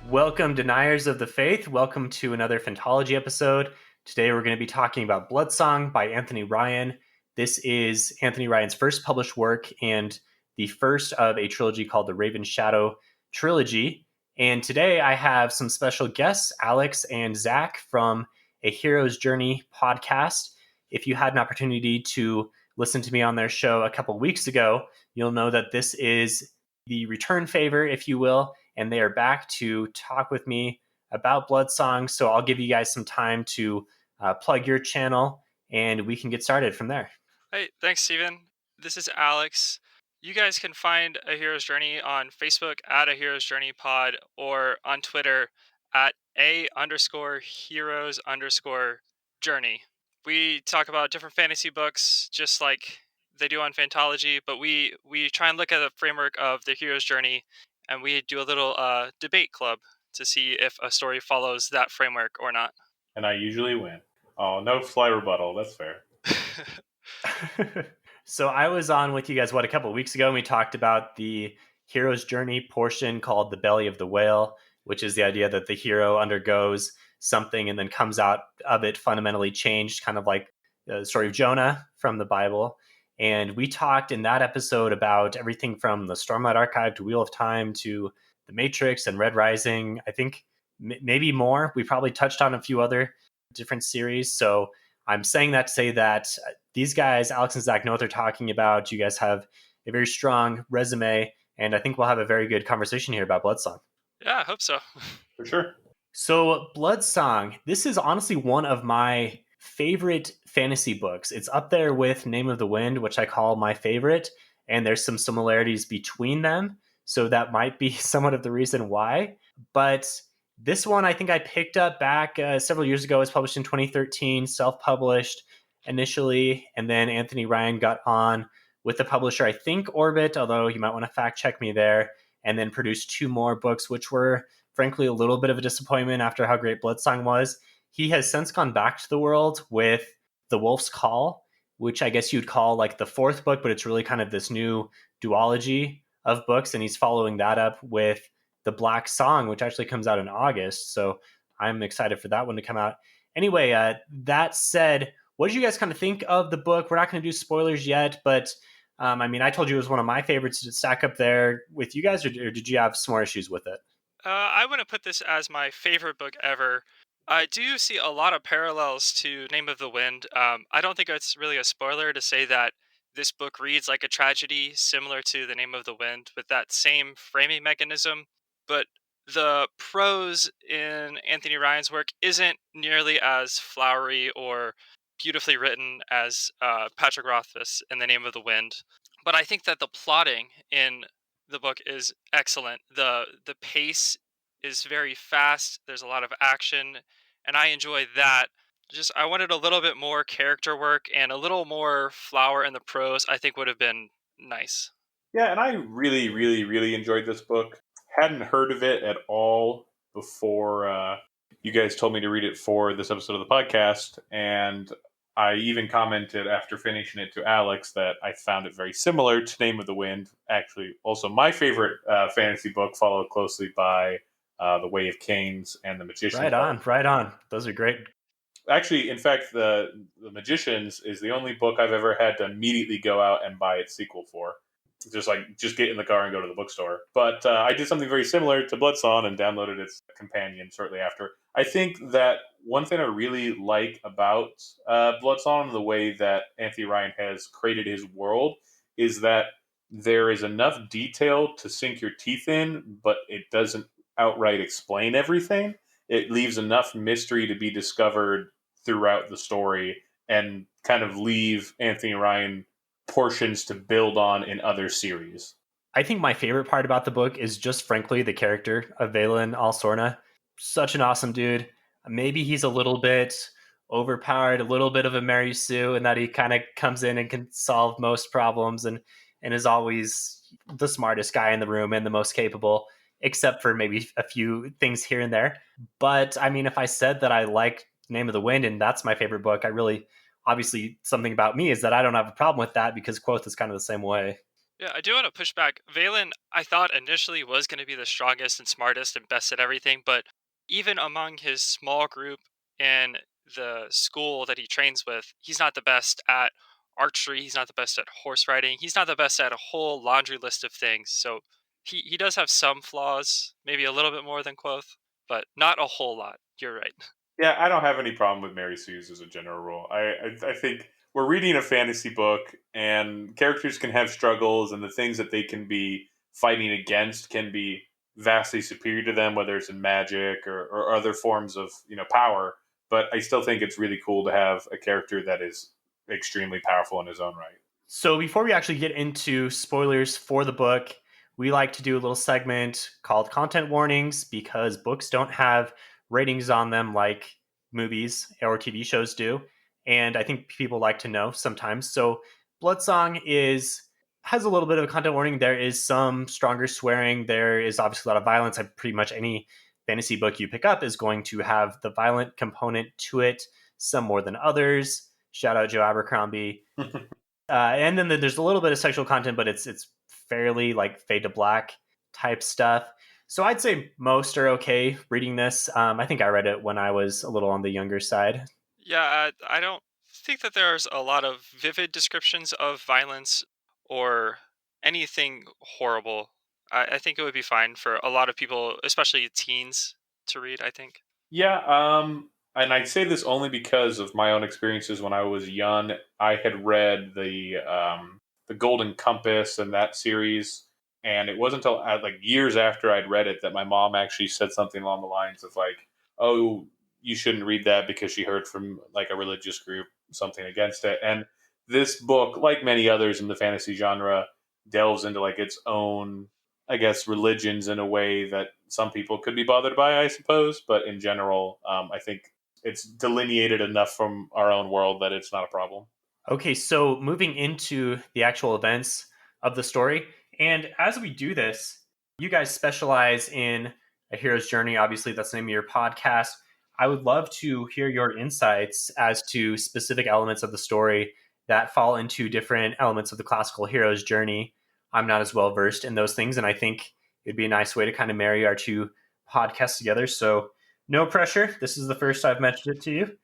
Welcome, deniers of the faith. Welcome to another Phantology episode. Today we're going to be talking about Bloodsong by Anthony Ryan. This is Anthony Ryan's first published work and the first of a trilogy called the Raven Shadow Trilogy. And today I have some special guests, Alex and Zach from A Hero's Journey podcast. If you had an opportunity to listen to me on their show a couple weeks ago, you'll know that this is the return favor, if you will, and they are back to talk with me about Bloodsong. So I'll give you guys some time to plug your channel, and we can get started from there. Hey, thanks, Steven. This is Alex. You guys can find A Hero's Journey on Facebook at A Hero's Journey Pod or on Twitter at A_heroes_journey. We talk about different fantasy books just like they do on Phantology, but we try and look at the framework of The Hero's Journey, and we do a little debate club to see if a story follows that framework or not. And I usually win. Oh, no sly rebuttal. That's fair. So I was on with you guys, a couple of weeks ago, and we talked about the hero's journey portion called the belly of the whale, which is the idea that the hero undergoes something and then comes out of it fundamentally changed, kind of like the story of Jonah from the Bible. And we talked in that episode about everything from the Stormlight Archive to Wheel of Time to The Matrix and Red Rising. I think maybe more. We probably touched on a few other different series. So I'm saying that to say that these guys, Alex and Zach, know what they're talking about. You guys have a very strong resume, and I think we'll have a very good conversation here about Bloodsong. Yeah, I hope so. For sure. So Bloodsong, this is honestly one of my favorite fantasy books. It's up there with Name of the Wind, which I call my favorite, and there's some similarities between them. So that might be somewhat of the reason why. But this one, I think I picked up back several years ago. It was published in 2013, self-published initially, and then Anthony Ryan got on with the publisher, I think Orbit, although you might want to fact check me there, and then produced two more books, which were frankly a little bit of a disappointment after how great Bloodsong was. He has since gone back to the world with The Wolf's Call, which I guess you'd call like the fourth book, but it's really kind of this new duology of books, and he's following that up with The Black Song, which actually comes out in August. So I'm excited for that one to come out. Anyway, that said, what did you guys kind of think of the book? We're not going to do spoilers yet, but I told you it was one of my favorites. Did it stack up there with you guys, or did you have some more issues with it? I wouldn't put this as my favorite book ever. I do see a lot of parallels to Name of the Wind. I don't think it's really a spoiler to say that this book reads like a tragedy, similar to The Name of the Wind, with that same framing mechanism. But the prose in Anthony Ryan's work isn't nearly as flowery or beautifully written as Patrick Rothfuss in The Name of the Wind. But I think that the plotting in the book is excellent. The pace is very fast. There's a lot of action, and I enjoy that. Just I wanted a little bit more character work and a little more flower in the prose. I think would have been nice. Yeah, and I really, really, really enjoyed this book. Hadn't heard of it at all before you guys told me to read it for this episode of the podcast. And I even commented after finishing it to Alex that I found it very similar to Name of the Wind. Actually, also my favorite fantasy book, followed closely by The Way of Kings and The Magicians. Right on. Those are great. Actually, in fact, the Magicians is the only book I've ever had to immediately go out and buy its sequel for. Just get in the car and go to the bookstore. But I did something very similar to Bloodsong and downloaded its companion shortly after. I think that one thing I really like about Bloodsong, the way that Anthony Ryan has created his world, is that there is enough detail to sink your teeth in, but it doesn't outright explain everything. It leaves enough mystery to be discovered throughout the story and kind of leave Anthony Ryan portions to build on in other series. I think my favorite part about the book is just frankly the character of Vaelin Al Sorna. Such an awesome dude. Maybe he's a little bit overpowered, a little bit of a Mary Sue, and that he kind of comes in and can solve most problems and is always the smartest guy in the room and the most capable, except for maybe a few things here and there. But I mean, if I said that I like Name of the Wind and that's my favorite book, I really, obviously something about me is that I don't have a problem with that because Quoth is kind of the same way. Yeah, I do want to push back. Valen, I thought initially was going to be the strongest and smartest and best at everything, but even among his small group in the school that he trains with, he's not the best at archery. He's not the best at horse riding. He's not the best at a whole laundry list of things. So he does have some flaws, maybe a little bit more than Quoth, but not a whole lot. You're right. Yeah, I don't have any problem with Mary Sue's as a general rule. I think we're reading a fantasy book, and characters can have struggles, and the things that they can be fighting against can be vastly superior to them, whether it's in magic or other forms of power. But I still think it's really cool to have a character that is extremely powerful in his own right. So before we actually get into spoilers for the book, we like to do a little segment called content warnings because books don't have ratings on them like movies or TV shows do. And I think people like to know sometimes. So Bloodsong is has a little bit of a content warning. There is some stronger swearing. There is obviously a lot of violence. Pretty much any fantasy book you pick up is going to have the violent component to it, some more than others. Shout out Joe Abercrombie. And then there's a little bit of sexual content, but it's fairly like fade to black type stuff. So I'd say most are okay reading this. I think I read it when I was a little on the younger side. Yeah, I don't think that there's a lot of vivid descriptions of violence or anything horrible. I think it would be fine for a lot of people, especially teens, to read, I think. Yeah, and I say this only because of my own experiences when I was young. I had read the Golden Compass and that series, and it wasn't until like years after I'd read it that my mom actually said something along the lines of like, "Oh, you shouldn't read that because she heard from like a religious group something against it." And this book, like many others in the fantasy genre, delves into like its own, I guess, religions in a way that some people could be bothered by, I suppose. But in general, I think it's delineated enough from our own world that it's not a problem. Okay, so moving into the actual events of the story. And as we do this, you guys specialize in a hero's journey. Obviously, that's the name of your podcast. I would love to hear your insights as to specific elements of the story that fall into different elements of the classical hero's journey. I'm not as well versed in those things, and I think it'd be a nice way to kind of marry our two podcasts together. So, no pressure. This is the first I've mentioned it to you.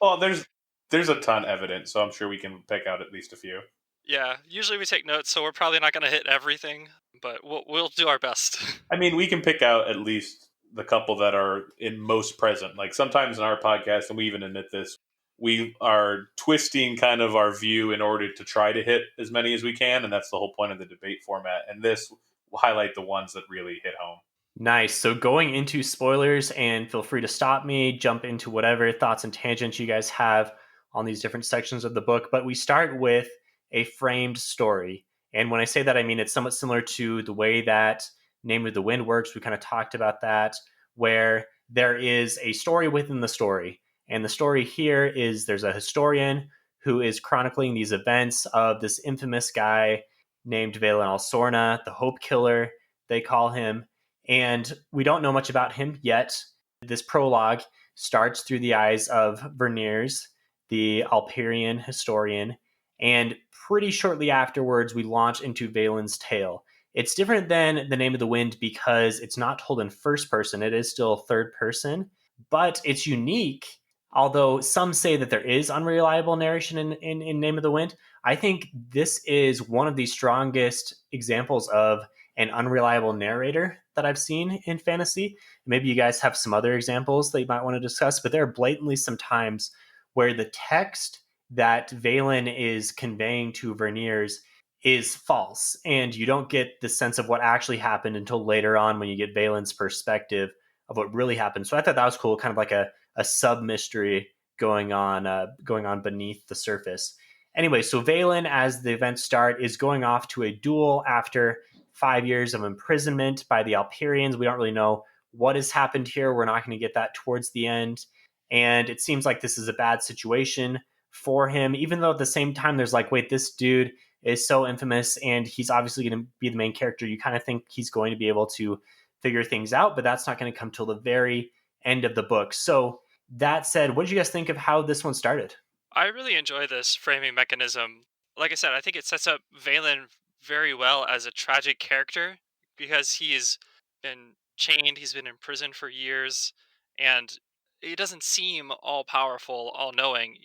Well, there's a ton evident, so I'm sure we can pick out at least a few. Yeah, usually we take notes, so we're probably not going to hit everything, but we'll do our best. I mean, we can pick out at least the couple that are in most present. Like sometimes in our podcast, and we even admit this, we are twisting kind of our view in order to try to hit as many as we can, and that's the whole point of the debate format. And this will highlight the ones that really hit home. Nice. So going into spoilers, and feel free to stop me, jump into whatever thoughts and tangents you guys have on these different sections of the book. But we start with a framed story. And when I say that, I mean it's somewhat similar to the way that Name of the Wind works. We kind of talked about that, where there is a story within the story. And the story here is there's a historian who is chronicling these events of this infamous guy named Vaelin Al Sorna, the Hope Killer, they call him, and we don't know much about him yet. This prologue starts through the eyes of Verniers, the Alperian historian, and pretty shortly afterwards, we launch into Valen's tale. It's different than The Name of the Wind because it's not told in first person, it is still third person, but it's unique. Although some say that there is unreliable narration in Name of the Wind, I think this is one of the strongest examples of an unreliable narrator that I've seen in fantasy. Maybe you guys have some other examples that you might want to discuss, but there are blatantly some times where the text that Vaelin is conveying to Verniers is false, and you don't get the sense of what actually happened until later on when you get Vaelin's perspective of what really happened. So I thought that was cool, kind of like a sub mystery going on beneath the surface. Anyway, so Vaelin, as the events start, is going off to a duel after 5 years of imprisonment by the Alperians. We don't really know what has happened here. We're not going to get that towards the end. And it seems like this is a bad situation for him, even though at the same time, there's like, wait, this dude is so infamous and he's obviously going to be the main character. You kind of think he's going to be able to figure things out, but that's not going to come till the very end of the book. So, that said, what did you guys think of how this one started? I really enjoy this framing mechanism. Like I said, I think it sets up Valen very well as a tragic character because he's been chained, he's been in prison for years, and he doesn't seem all powerful, all knowing,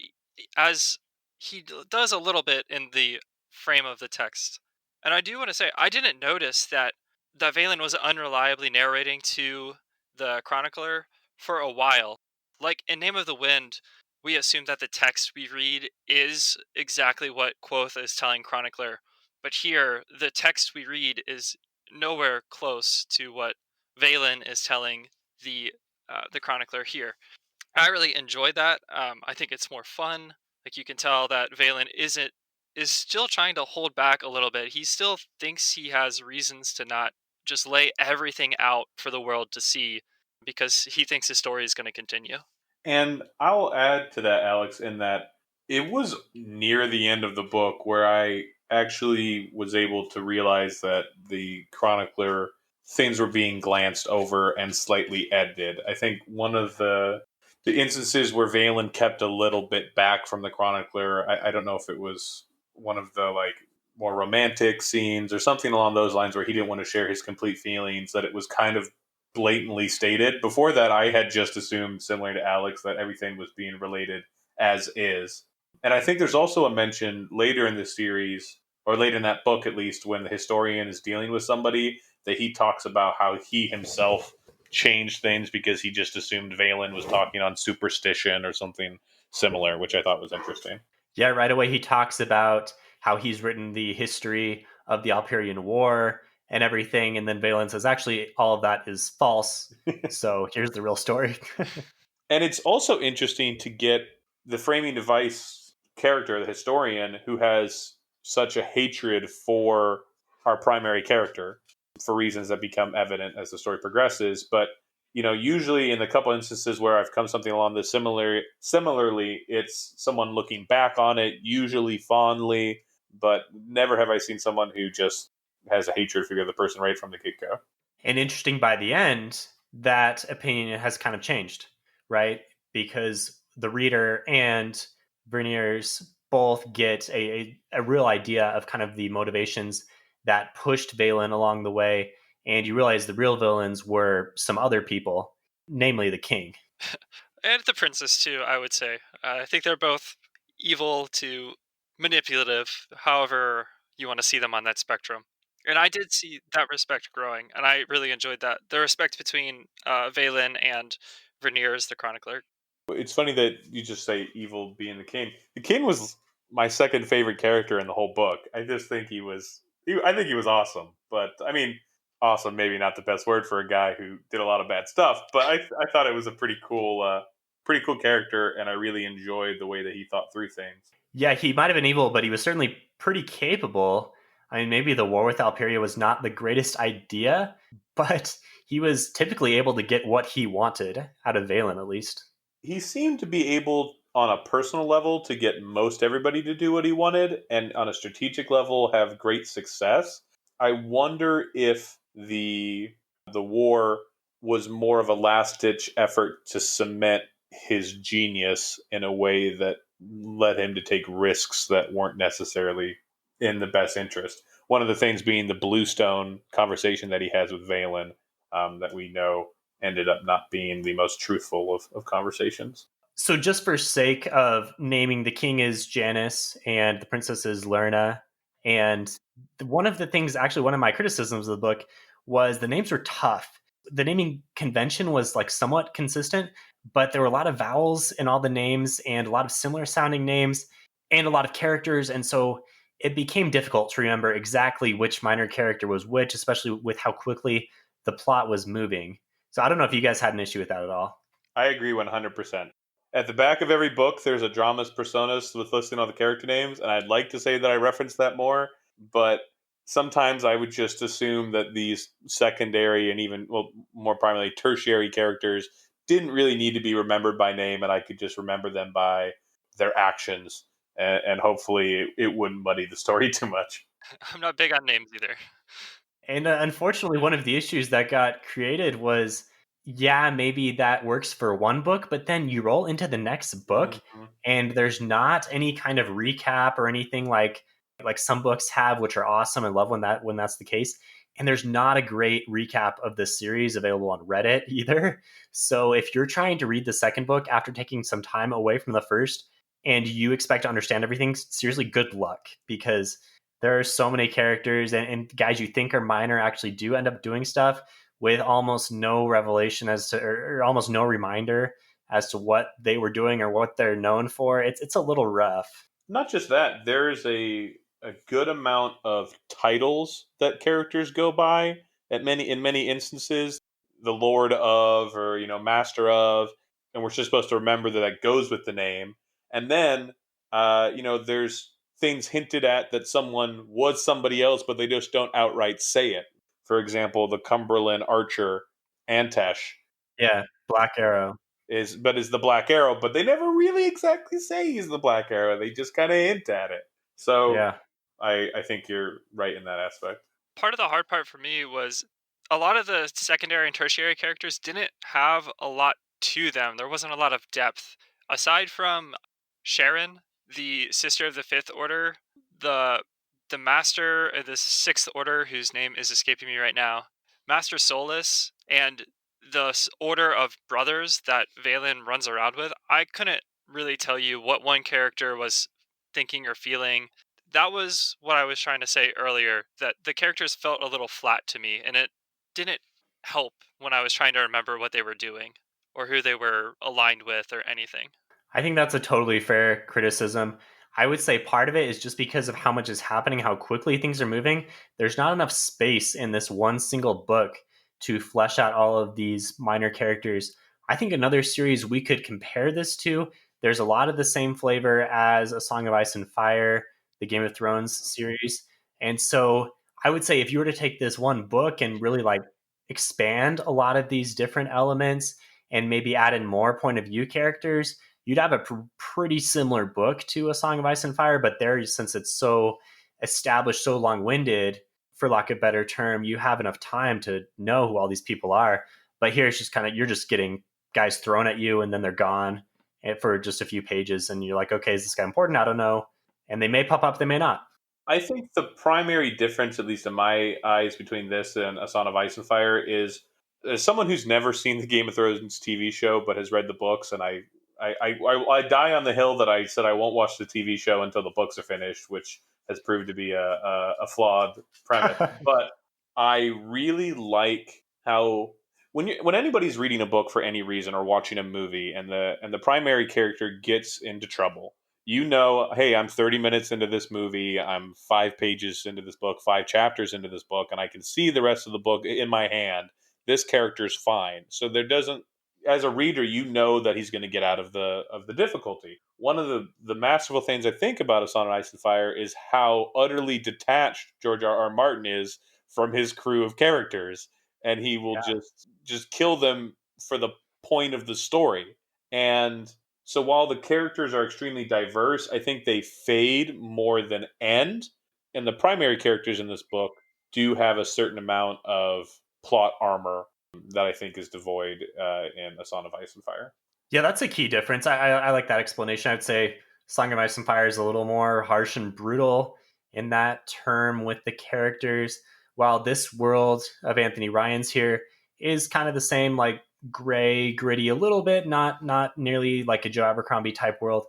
as does a little bit in the frame of the text. And I do want to say, I didn't notice that Valen was unreliably narrating to the chronicler for a while. Like in Name of the Wind, we assume that the text we read is exactly what Quoth is telling chronicler, but here the text we read is nowhere close to what Valen is telling the chronicler here. I really enjoyed that. I think it's more fun. Like you can tell that Valen is still trying to hold back a little bit. He still thinks he has reasons to not just lay everything out for the world to see because he thinks his story is going to continue. And I'll add to that, Alex, in that it was near the end of the book where I actually was able to realize that the chronicler things were being glanced over and slightly edited. I think one of the instances where Valen kept a little bit back from the chronicler, I don't know if it was one of the like more romantic scenes or something along those lines where he didn't want to share his complete feelings, that it was kind of blatantly stated. Before that, I had just assumed, similar to Alex, that everything was being related as is. And I think there's also a mention later in the series, or later in that book at least, when the historian is dealing with somebody, that he talks about how he himself changed things because he just assumed Valen was talking on superstition or something similar, which I thought was interesting. Yeah, right away he talks about how he's written the history of the Alperian War and everything, and then Valen says, actually, all of that is false. So here's the real story. And it's also interesting to get the framing device character, the historian, who has such a hatred for our primary character for reasons that become evident as the story progresses. But usually in the couple instances where I've come something along this similarly, it's someone looking back on it, usually fondly, but never have I seen someone who just has a hatred for the other person right from the get go. And interesting, by the end, that opinion has kind of changed, right? Because the reader and Verniers both get a real idea of kind of the motivations that pushed Valen along the way. And you realize the real villains were some other people, namely the king. And the princess too, I would say. I think they're both evil to manipulative, however you want to see them on that spectrum. And I did see that respect growing, and I really enjoyed that. The respect between Valen and Verniers, the chronicler. It's funny that you just say evil being the king. The king was my second favorite character in the whole book. I just think he was. I think he was awesome. But I mean, awesome maybe not the best word for a guy who did a lot of bad stuff. But I thought it was a pretty cool character, and I really enjoyed the way that he thought through things. Yeah, he might have been evil, but he was certainly pretty capable. I mean, maybe the war with Alperia was not the greatest idea, but he was typically able to get what he wanted out of Valen, at least. He seemed to be able, on a personal level, to get most everybody to do what he wanted, and on a strategic level, have great success. I wonder if the war was more of a last ditch effort to cement his genius in a way that led him to take risks that weren't necessarily in the best interest. One of the things being the Bluestone conversation that he has with Valen, that we know ended up not being the most truthful of conversations. So, just for sake of naming, the king is Janice and the princess is Lerna. And one of the things, actually, one of my criticisms of the book was the names were tough. The naming convention was like somewhat consistent, but there were a lot of vowels in all the names and a lot of similar sounding names and a lot of characters. And so it became difficult to remember exactly which minor character was which, especially with how quickly the plot was moving. So I don't know if you guys had an issue with that at all. I agree 100%. At the back of every book, there's a dramas personas with listing all the character names, and I'd like to say that I reference that more, but sometimes I would just assume that these secondary and even, well, more primarily tertiary characters didn't really need to be remembered by name, and I could just remember them by their actions, and hopefully it wouldn't muddy the story too much. I'm not big on names either. And unfortunately, one of the issues that got created was, yeah, maybe that works for one book, but then you roll into the next book Mhm. and there's not any kind of recap or anything like like some books have, which are awesome. I love when that's the case. And there's not a great recap of the series available on Reddit either. So if you're trying to read the second book after taking some time away from the first and you expect to understand everything, seriously, good luck, because there are so many characters and guys you think are minor actually do end up doing stuff with almost no revelation as to, or almost no reminder as to what they were doing or what they're known for. It's a little rough. Not just that, there's a good amount of titles that characters go by at many in many instances, the Lord of, or Master of, and we're just supposed to remember that that goes with the name. And then there's things hinted at that someone was somebody else, but they just don't outright say it. For example, the Cumberland archer Antesh Yeah, Black Arrow. is the Black Arrow, but they never really exactly say he's the Black Arrow. They just kind of hint at it. So Yeah. I think you're right in that aspect. Part of the hard part for me was a lot of the secondary and tertiary characters didn't have a lot to them. There wasn't a lot of depth. Aside from Sharon, the sister of the Fifth Order, the the Master of the Sixth Order, whose name is escaping me right now, Master Solus, and the Order of Brothers that Vaelin runs around with, I couldn't really tell you what one character was thinking or feeling. That was what I was trying to say earlier, that the characters felt a little flat to me, and it didn't help when I was trying to remember what they were doing or who they were aligned with or anything. I think that's a totally fair criticism. I would say part of it is just because of how much is happening, how quickly things are moving. There's not enough space in this one single book to flesh out all of these minor characters. I think another series we could compare this to, there's a lot of the same flavor as A Song of Ice and Fire, the Game of Thrones series. And so I would say if you were to take this one book and really like expand a lot of these different elements and maybe add in more point of view characters, you'd have a pretty similar book to A Song of Ice and Fire. But there, since it's so established, so long winded, for lack of a better term, you have enough time to know who all these people are. But here it's just kind of, you're just getting guys thrown at you and then they're gone for just a few pages. And you're like, okay, is this guy important? I don't know. And they may pop up, they may not. I think the primary difference, at least in my eyes, between this and A Song of Ice and Fire is, as someone who's never seen the Game of Thrones TV show but has read the books, and I die on the hill that I said I won't watch the TV show until the books are finished, which has proved to be a flawed premise. But I really like how when anybody's reading a book for any reason or watching a movie, and the primary character gets into trouble, hey, I'm 30 minutes into this movie, I'm 5 pages into this book, 5 chapters into this book, and I can see the rest of the book in my hand. This character's fine. So there doesn't, as a reader, that he's going to get out of the difficulty. One of the masterful things I think about A Song of Ice and Fire is how utterly detached George R. R. Martin is from his crew of characters, and he will Yeah. just kill them for the point of the story. And so while the characters are extremely diverse, I think they fade more than end. And the primary characters in this book do have a certain amount of plot armor that I think is devoid in A Song of Ice and Fire. Yeah, that's a key difference. I like that explanation. I would say Song of Ice and Fire is a little more harsh and brutal in that term with the characters, while this world of Anthony Ryan's here is kind of the same, like gray, gritty a little bit, not nearly like a Joe Abercrombie type world.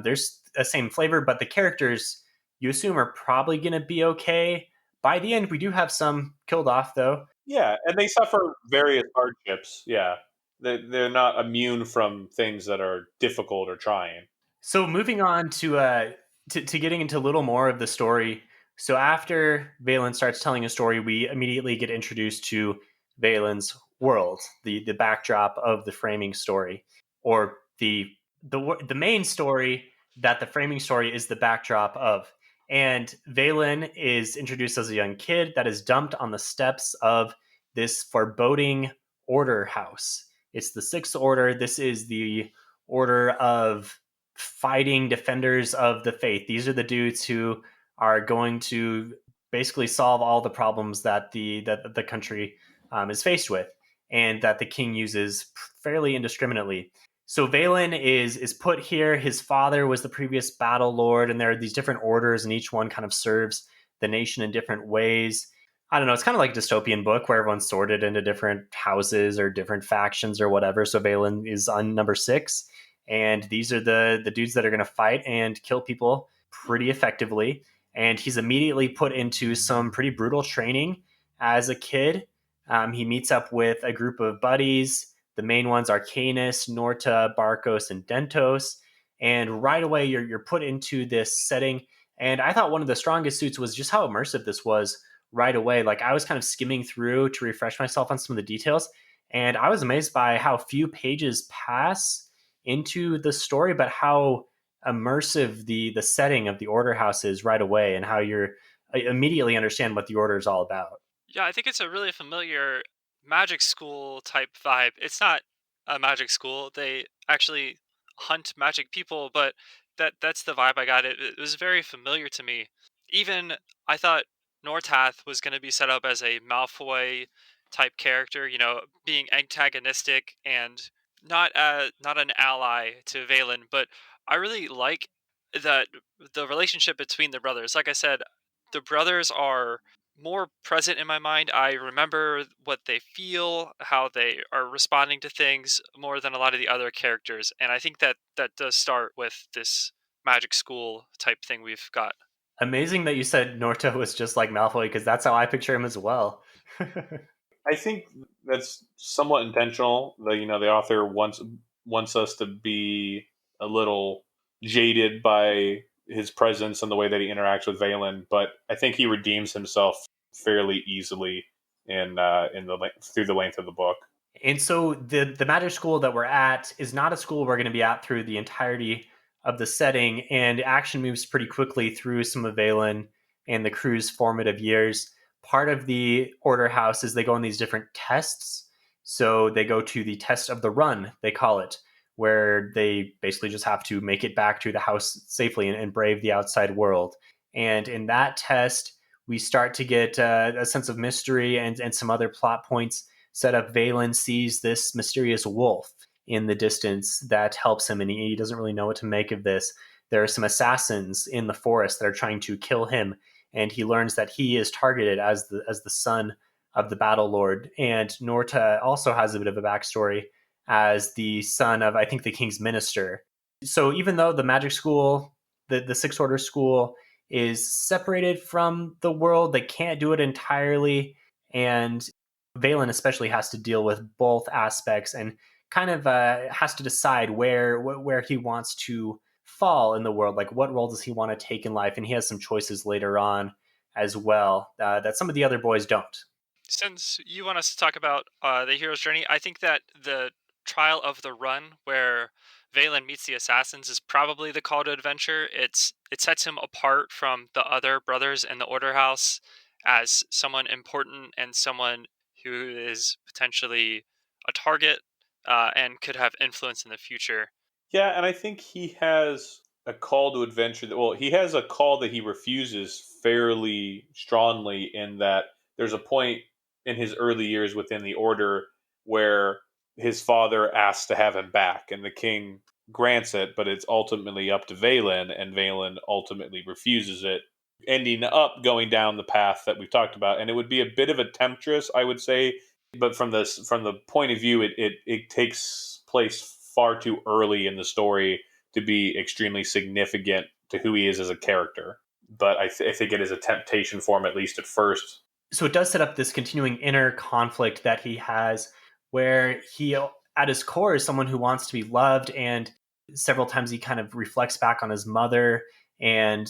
There's a same flavor, but the characters you assume are probably going to be okay. By the end, we do have some killed off, though. Yeah, and they suffer various hardships. Yeah, they're not immune from things that are difficult or trying. So moving on to getting into a little more of the story. So after Valen starts telling a story, we immediately get introduced to Valen's world, the backdrop of the framing story, or the main story that the framing story is the backdrop of. And Valen is introduced as a young kid that is dumped on the steps of this foreboding order house. It's the Sixth Order. This is the order of fighting defenders of the faith. These are the dudes who are going to basically solve all the problems that the country is faced with, and that the king uses fairly indiscriminately. So Vaelin is put here. His father was the previous battle lord, and there are these different orders, and each one kind of serves the nation in different ways. I don't know. It's kind of like a dystopian book where everyone's sorted into different houses or different factions or whatever. So Vaelin is on number 6, and these are the dudes that are going to fight and kill people pretty effectively. And he's immediately put into some pretty brutal training as a kid. He meets up with a group of buddies. The main ones are Canis, Norta, Barkos, and Dentos. And right away, you're put into this setting. And I thought one of the strongest suits was just how immersive this was right away. Like I was kind of skimming through to refresh myself on some of the details. And I was amazed by how few pages pass into the story, but how immersive the setting of the Order House is right away, and how you're immediately understand what the Order is all about. Yeah, I think it's a really familiar magic school type vibe. It's not a magic school. They actually hunt magic people, but that's the vibe I got. It was very familiar to me. Even I thought Nortath was going to be set up as a Malfoy type character, being antagonistic and not an ally to Valen, but I really like that the relationship between the brothers. Like I said, the brothers are more present in my mind. I remember what they feel, how they are responding to things more than a lot of the other characters. And I think that does start with this magic school type thing we've got. Amazing that you said Norto was just like Malfoy, because that's how I picture him as well. I think that's somewhat intentional. The author wants us to be a little jaded by his presence and the way that he interacts with Valen, but I think he redeems himself fairly easily in the through the length of the book. And so the magic school that we're at is not a school we're going to be at through the entirety of the setting, and action moves pretty quickly through some of Valen and the crew's formative years. Part of the Order House is they go on these different tests. So they go to the test of the run, they call it, where they basically just have to make it back to the house safely and brave the outside world. And in that test, we start to get a sense of mystery and some other plot points set up. Valen sees this mysterious wolf in the distance that helps him, and he doesn't really know what to make of this. There are some assassins in the forest that are trying to kill him, and he learns that he is targeted as the son of the Battle Lord. And Norta also has a bit of a backstory as the son of, I think, the king's minister. So even though the magic school, the Sixth Order school, is separated from the world, they can't do it entirely. And Valen especially has to deal with both aspects, and kind of has to decide where he wants to fall in the world. Like, what role does he want to take in life? And he has some choices later on as well that some of the other boys don't. Since you want us to talk about the hero's journey, I think that the trial of the run, where Valen meets the assassins, is probably the call to adventure. It sets him apart from the other brothers in the Order House as someone important and someone who is potentially a target and could have influence in the future. Yeah, and I think he has a call to adventure that, well, he has a call that he refuses fairly strongly, in that there's a point in his early years within the order where his father asks to have him back, and the king grants it, but it's ultimately up to Valen, and Valen ultimately refuses it, ending up going down the path that we've talked about. And it would be a bit of a temptress, I would say, but from the point of view, it takes place far too early in the story to be extremely significant to who he is as a character. But I think it is a temptation for him, at least at first. So it does set up this continuing inner conflict that he has, where he, at his core, is someone who wants to be loved. And several times he kind of reflects back on his mother, and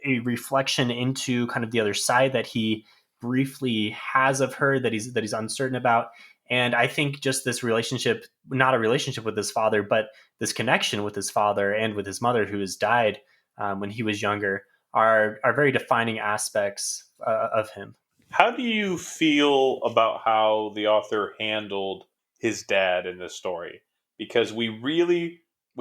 a reflection into kind of the other side that he briefly has of her, that he's uncertain about. And I think just this relationship, not a relationship with his father, but this connection with his father and with his mother, who has died when he was younger, are very defining aspects of him. How do you feel about how the author handled his dad in this story? Because we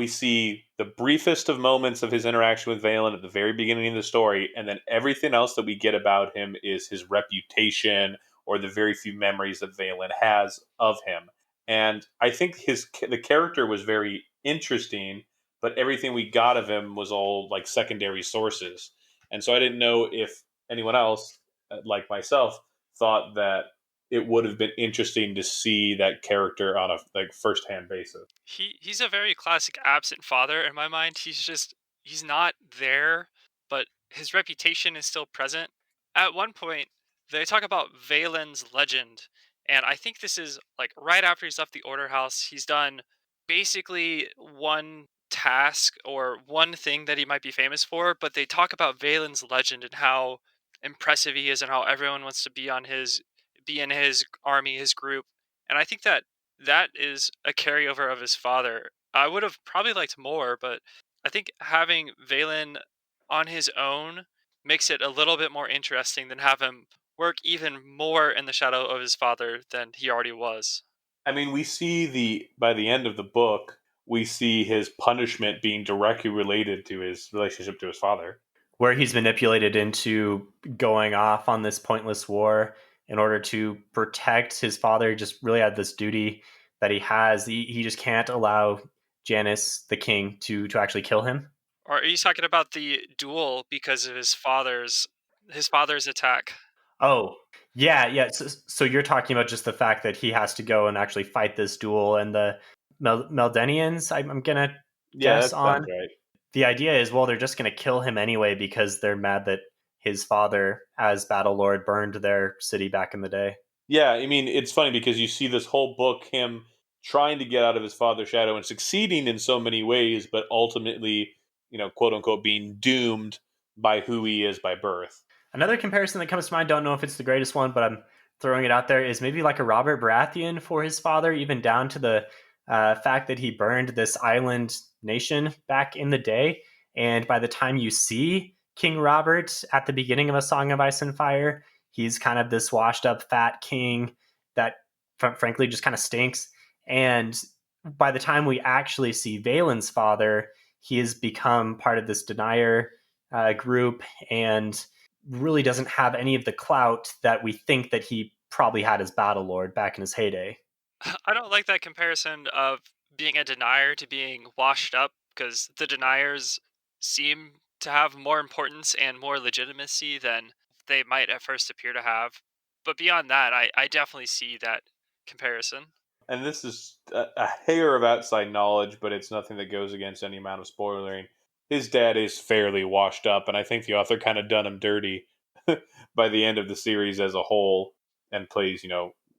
see the briefest of moments of his interaction with Valen at the very beginning of the story, and then everything else that we get about him is his reputation or the very few memories that Valen has of him. And I think the character was very interesting, but everything we got of him was all like secondary sources. And so I didn't know if anyone else, like myself, thought that it would have been interesting to see that character on a like first-hand basis. He's a very classic absent father in my mind. He's not there, but his reputation is still present. At one point, they talk about Vaelin's legend, and I think this is like right after he's left the Order House. He's done basically one task or one thing that he might be famous for, but they talk about Vaelin's legend and how impressive he is and how everyone wants to be in his army, his group. And I think that that is a carryover of his father. I would have probably liked more, but I think having Valen on his own makes it a little bit more interesting than have him work even more in the shadow of his father than he already was. I mean, we see the by the end of the book, we see his punishment being directly related to his relationship to his father. Where he's manipulated into going off on this pointless war in order to protect his father. He just really had this duty that he has. He just can't allow Janice, the king, to actually kill him. Or are you talking about the duel because of his father's attack? Oh, yeah, yeah. So you're talking about just the fact that he has to go and actually fight this duel, and the Meldenians, I'm gonna Yeah, guess that sounds on. right. The idea is, well, they're just gonna kill him anyway because they're mad that his father, as Battle Lord, burned their city back in the day. Yeah, I mean, it's funny because you see this whole book him trying to get out of his father's shadow and succeeding in so many ways, but ultimately, quote unquote, being doomed by who he is by birth. Another comparison that comes to mind, don't know if it's the greatest one, but I'm throwing it out there, is maybe like a Robert Baratheon for his father, even down to the fact that he burned this island nation back in the day. And by the time you see King Robert at the beginning of A Song of Ice and Fire, he's kind of this washed up fat king that frankly just kind of stinks. And by the time we actually see Valen's father, he has become part of this denier group and really doesn't have any of the clout that we think that he probably had as Battle Lord back in his heyday. I don't like that comparison of being a denier to being washed up because the deniers seem to have more importance and more legitimacy than they might at first appear to have. But beyond that, I definitely see that comparison. And this is a hair of outside knowledge, but it's nothing that goes against any amount of spoilering. His dad is fairly washed up, and I think the author kind of done him dirty by the end of the series as a whole, and plays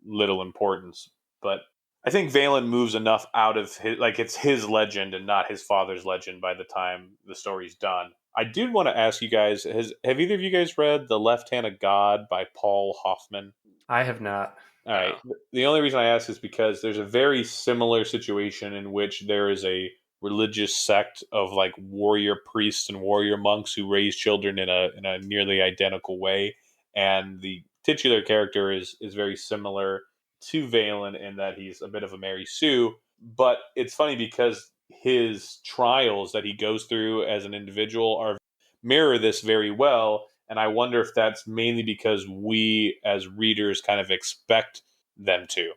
little importance. But I think Valen moves enough out of his like it's his legend and not his father's legend by the time the story's done. I did want to ask you guys: have either of you guys read The Left Hand of God by Paul Hoffman? I have not. All right. No. The only reason I ask is because there's a very similar situation in which there is a religious sect of like warrior priests and warrior monks who raise children in a nearly identical way, and the titular character is very similar to Valen in that he's a bit of a Mary Sue. But it's funny because his trials that he goes through as an individual are mirror this very well, and I wonder if that's mainly because we as readers kind of expect them to.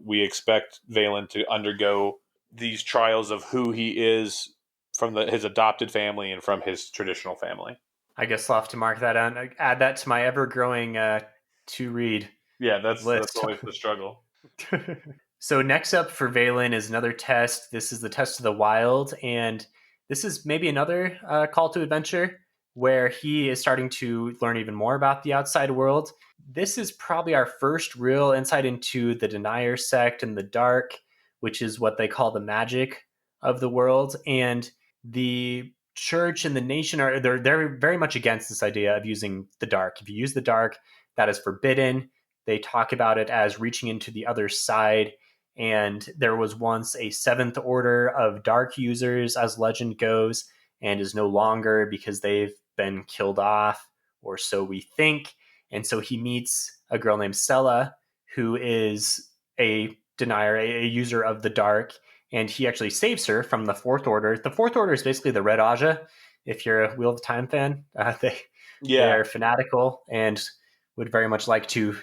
We expect Valen to undergo these trials of who he is from his adopted family and from his traditional family. I guess I'll have to mark that on, add that to my ever growing to read Yeah, that's list. always the struggle. So next up for Valen is another test. This is the test of the wild, and this is maybe another call to adventure where he is starting to learn even more about the outside world. This is probably our first real insight into the Denier sect and the dark, which is what they call the magic of the world. And the church and the nation are they're very much against this idea of using the dark. If you use the dark, that is forbidden. They talk about it as reaching into the other side. And there was once a seventh order of dark users, as legend goes, and is no longer because they've been killed off, or so we think. And so he meets a girl named Stella, who is a denier, a user of the dark, and he actually saves her from the fourth order. The fourth order is basically the Red Aja. If you're a Wheel of Time fan, they Yeah, are fanatical and would very much like to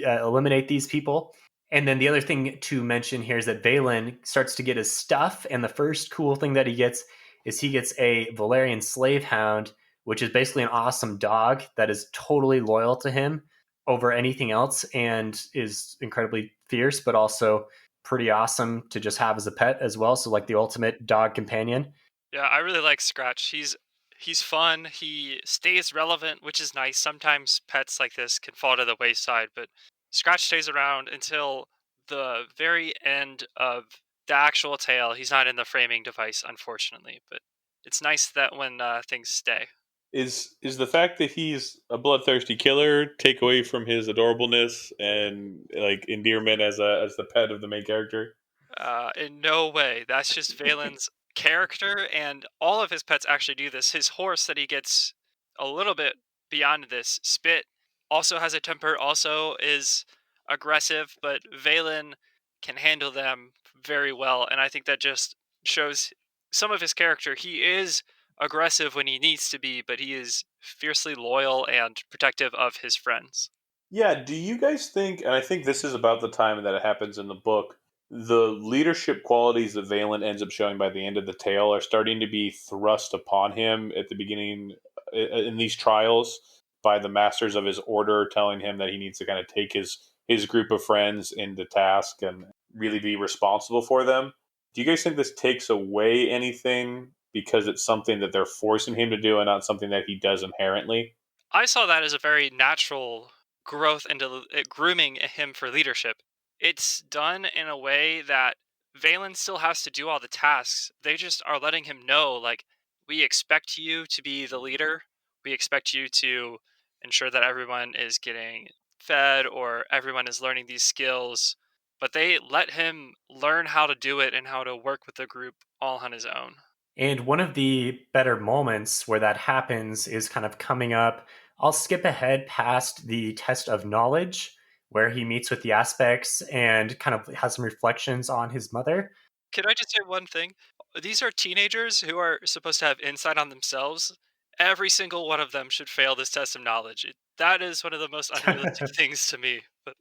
eliminate these people. And then the other thing to mention here is that Vaelin starts to get his stuff, and the first cool thing that he gets a Valerian slave hound, which is basically an awesome dog that is totally loyal to him over anything else and is incredibly fierce, but also pretty awesome to just have as a pet as well. So like the ultimate dog companion. Yeah, I really like Scratch. He's fun. He stays relevant, which is nice. Sometimes pets like this can fall to the wayside, but Scratch stays around until the very end of the actual tale. He's not in the framing device, unfortunately, but it's nice that when things stay. Is the fact that he's a bloodthirsty killer take away from his adorableness and like endearment as the pet of the main character? In no way. That's just Valen's character, and all of his pets actually do this. His horse that he gets a little bit beyond this, Spit, also has a temper, also is aggressive, but Valen can handle them very well, and I think that just shows some of his character. He is aggressive when he needs to be, but he is fiercely loyal and protective of his friends. Yeah, do you guys think, and I think this is about the time that it happens in the book, the leadership qualities that Valen ends up showing by the end of the tale are starting to be thrust upon him at the beginning in these trials by the masters of his order, telling him that he needs to kind of take his group of friends into task and really be responsible for them. Do you guys think this takes away anything because it's something that they're forcing him to do and not something that he does inherently? I saw that as a very natural growth into grooming him for leadership. It's done in a way that Valen still has to do all the tasks. They just are letting him know, like, we expect you to be the leader. We expect you to ensure that everyone is getting fed or everyone is learning these skills. But they let him learn how to do it and how to work with the group all on his own. And one of the better moments where that happens is kind of coming up. I'll skip ahead past the test of knowledge, where he meets with the aspects and kind of has some reflections on his mother. Can I just say one thing? These are teenagers who are supposed to have insight on themselves. Every single one of them should fail this test of knowledge. That is one of the most unrealistic things to me. But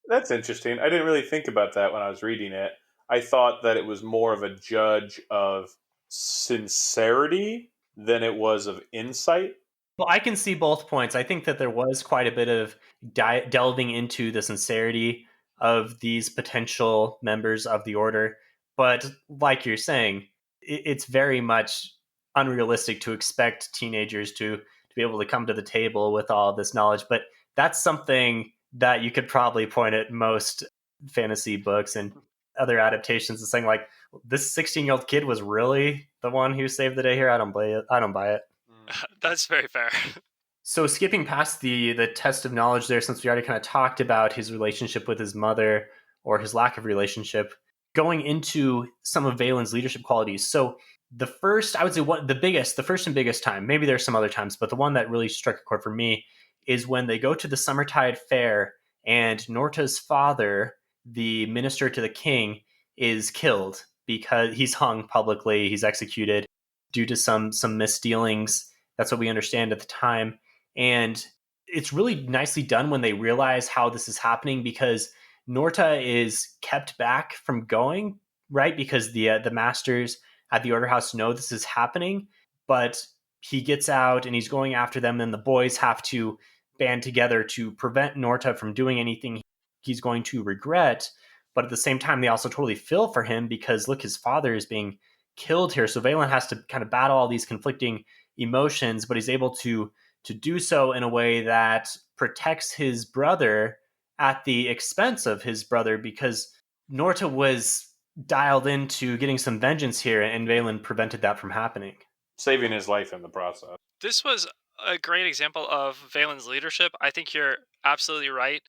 That's interesting. I didn't really think about that when I was reading it. I thought that it was more of a judge of sincerity than it was of insight. Well, I can see both points. I think that there was quite a bit of delving into the sincerity of these potential members of the order. But like you're saying, it's very much unrealistic to expect teenagers to be able to come to the table with all this knowledge. But that's something that you could probably point at most fantasy books and other adaptations and saying like, this 16-year-old kid was really the one who saved the day here. I don't buy it. I don't buy it. that's very fair. So skipping past the test of knowledge there, since we already kind of talked about his relationship with his mother or his lack of relationship, going into some of Valen's leadership qualities. So the first, I would say, the first and biggest time. Maybe there's some other times, but the one that really struck a chord for me is when they go to the Summertide Fair and Norta's father, the minister to the king, is killed because he's hung publicly. He's executed due to some misdealings. That's what we understand at the time, and it's really nicely done when they realize how this is happening because Norta is kept back from going, right? Because the masters at the Order House know this is happening, but he gets out and he's going after them. And the boys have to band together to prevent Norta from doing anything he's going to regret. But at the same time, they also totally feel for him because look, his father is being killed here. So Vaelin has to kind of battle all these conflicting emotions, but he's able to do so in a way that protects his brother at the expense of his brother because Norta was dialed into getting some vengeance here and Valen prevented that from happening. Saving his life in the process. This was a great example of Valen's leadership. I think you're absolutely right.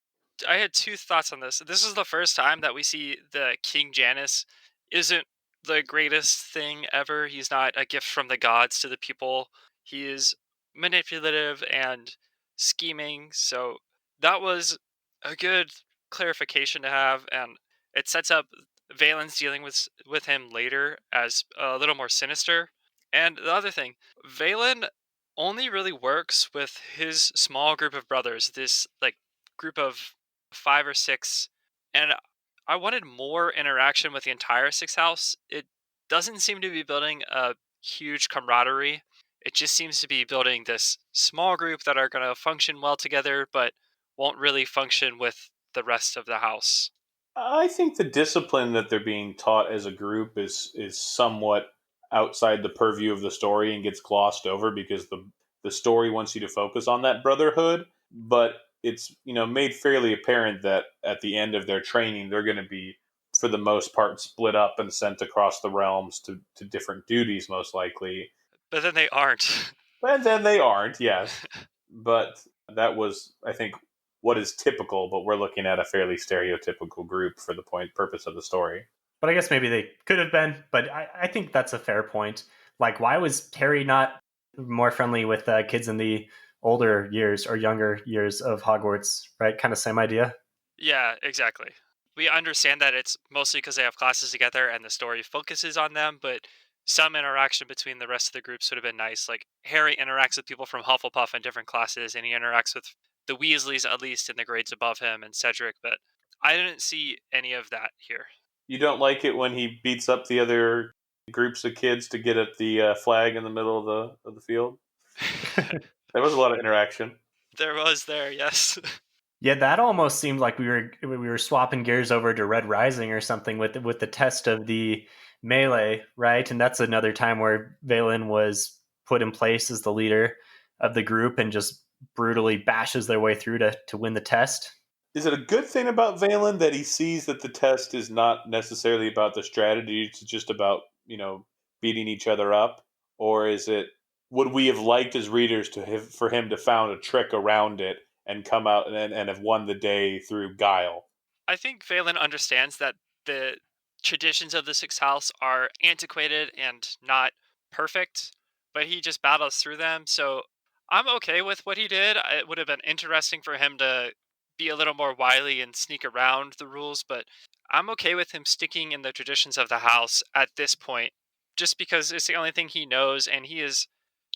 I had two thoughts on this. This is the first time that we see the King Janus isn't the greatest thing ever. He's not a gift from the gods to the people. He is manipulative and scheming. So that was a good clarification to have, and it sets up Valen's dealing with him later as a little more sinister. And the other thing, Valen only really works with his small group of brothers, this like group of five or six. And I wanted more interaction with the entire Sixth House. It doesn't seem to be building a huge camaraderie. It just seems to be building this small group that are going to function well together, but won't really function with the rest of the house. I think the discipline that they're being taught as a group is somewhat outside the purview of the story and gets glossed over because the story wants you to focus on that brotherhood, but it's made fairly apparent that at the end of their training they're going to be for the most part split up and sent across the realms to different duties most likely. But then they aren't. And then they aren't, yes. But that was, I think, what is typical, but we're looking at a fairly stereotypical group for the point purpose of the story. But I guess maybe they could have been. But I think that's a fair point. Like, why was Harry not more friendly with kids in the older years or younger years of Hogwarts? Right, kind of same idea. Yeah, exactly. We understand that it's mostly because they have classes together and the story focuses on them, but some interaction between the rest of the groups would have been nice. Like Harry interacts with people from Hufflepuff in different classes, and he interacts with the Weasleys at least in the grades above him and Cedric, but I didn't see any of that here. You don't like it when he beats up the other groups of kids to get at the flag in the middle of the field. There was a lot of interaction. There was there, yes. Yeah, that almost seemed like we were swapping gears over to Red Rising or something with the test of the melee, right? And that's another time where Vaelin was put in place as the leader of the group and just brutally bashes their way through to win the test. Is it a good thing about Valen that he sees that the test is not necessarily about the strategy, it's just about, beating each other up? Or is it, would we have liked as readers for him to found a trick around it and come out and have won the day through guile? I think Valen understands that the traditions of the Sixth House are antiquated and not perfect, but he just battles through them. So I'm okay with what he did. It would have been interesting for him to be a little more wily and sneak around the rules, but I'm okay with him sticking in the traditions of the house at this point, just because it's the only thing he knows, and he has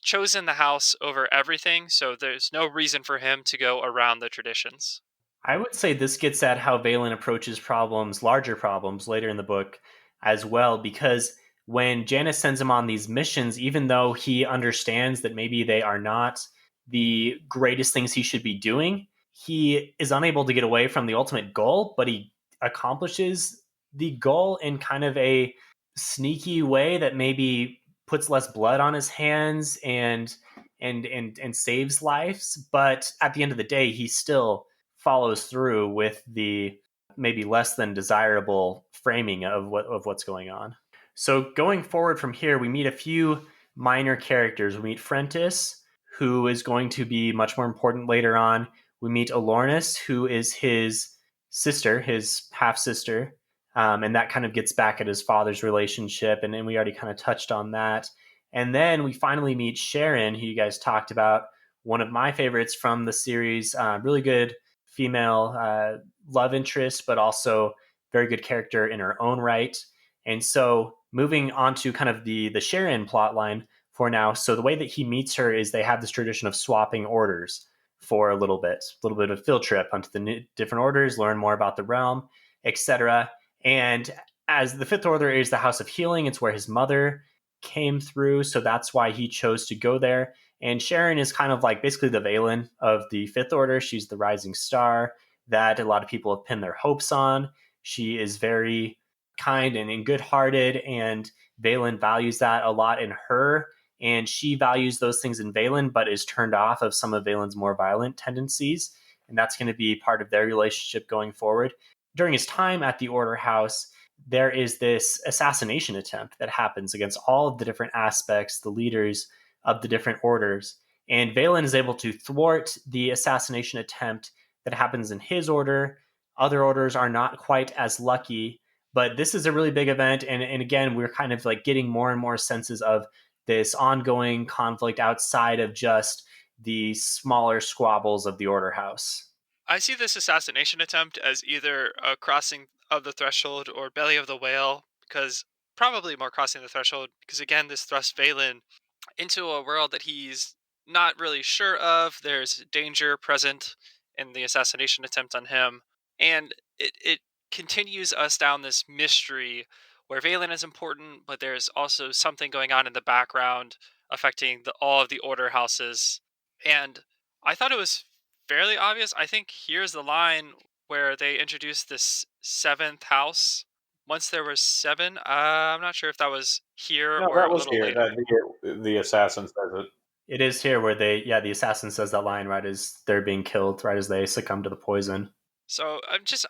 chosen the house over everything. So there's no reason for him to go around the traditions. I would say this gets at how Valen approaches problems, larger problems, later in the book as well, because when Janice sends him on these missions, even though he understands that maybe they are not the greatest things he should be doing, he is unable to get away from the ultimate goal, but he accomplishes the goal in kind of a sneaky way that maybe puts less blood on his hands and saves lives. But at the end of the day, he still follows through with the maybe less than desirable framing of what's going on. So going forward from here, we meet a few minor characters. We meet Frentis, who is going to be much more important later on. We meet Alornis, who is his sister, his half sister, and that kind of gets back at his father's relationship, and we already kind of touched on that. And then we finally meet Sharon, who you guys talked about, one of my favorites from the series. Really good female love interest, but also very good character in her own right. And so moving on to kind of the Sharon plot line for now. So the way that he meets her is they have this tradition of swapping orders for a little bit of field trip onto the different orders, learn more about the realm, etc. And as the Fifth Order is the House of Healing, it's where his mother came through, so that's why he chose to go there. And Sharon is kind of like basically the Vaelin of the Fifth Order. She's the rising star that a lot of people have pinned their hopes on. She is very kind and good-hearted, and Vaelin values that a lot in her. And she values those things in Vaelin, but is turned off of some of Vaelin's more violent tendencies. And that's going to be part of their relationship going forward. During his time at the Order House, there is this assassination attempt that happens against all of the different aspects, the leaders of the different orders. And Vaelin is able to thwart the assassination attempt that happens in his order. Other orders are not quite as lucky, but this is a really big event. And again, we're kind of like getting more and more senses of this ongoing conflict outside of just the smaller squabbles of the Order House. I see this assassination attempt as either a crossing of the threshold or belly of the whale, because probably more crossing the threshold, because again, this thrusts Valen into a world that he's not really sure of. There's danger present in the assassination attempt on him, and it continues us down this mystery where Vaelin is important, but there's also something going on in the background affecting all of the order houses. And I thought it was fairly obvious. I think here's the line where they introduced this seventh house. Once there were seven, I'm not sure if that was here No, or that a was little here. later. That the assassin says it. It is here where the assassin says that line right as they're being killed, right as they succumb to the poison. So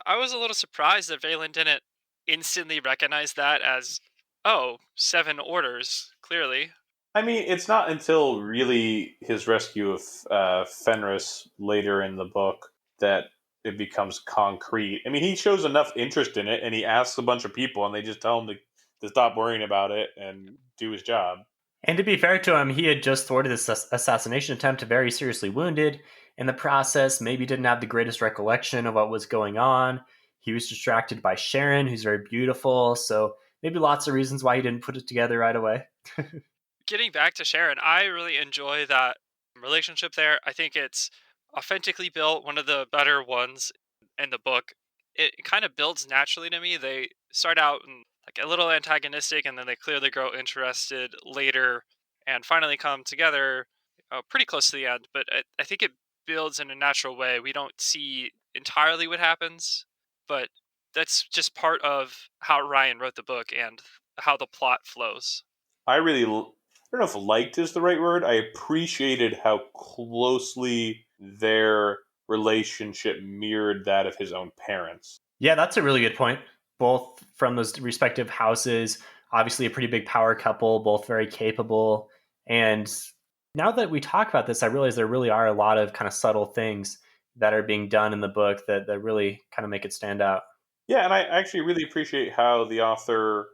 I was a little surprised that Valen didn't instantly recognize that as, oh, seven orders, clearly. I mean, it's not until really his rescue of Fenris later in the book that it becomes concrete. I mean, he shows enough interest in it, and he asks a bunch of people, and they just tell him to stop worrying about it and do his job. And to be fair to him, he had just thwarted this assassination attempt, very seriously wounded. In the process, maybe didn't have the greatest recollection of what was going on. He was distracted by Sharon, who's very beautiful. So maybe lots of reasons why he didn't put it together right away. Getting back to Sharon, I really enjoy that relationship there. I think it's authentically built, one of the better ones in the book. It kind of builds naturally to me. They start out like a little antagonistic, and then they clearly grow interested later, and finally come together pretty close to the end. But I think it builds in a natural way. We don't see entirely what happens, but that's just part of how Ryan wrote the book and how the plot flows. I really, I don't know if liked is the right word. I appreciated how closely their relationship mirrored that of his own parents. Yeah, that's a really good point. Both from those respective houses, obviously a pretty big power couple, both very capable. And now that we talk about this, I realize there really are a lot of kind of subtle things that are being done in the book that really kind of make it stand out. Yeah, and I actually really appreciate how the author,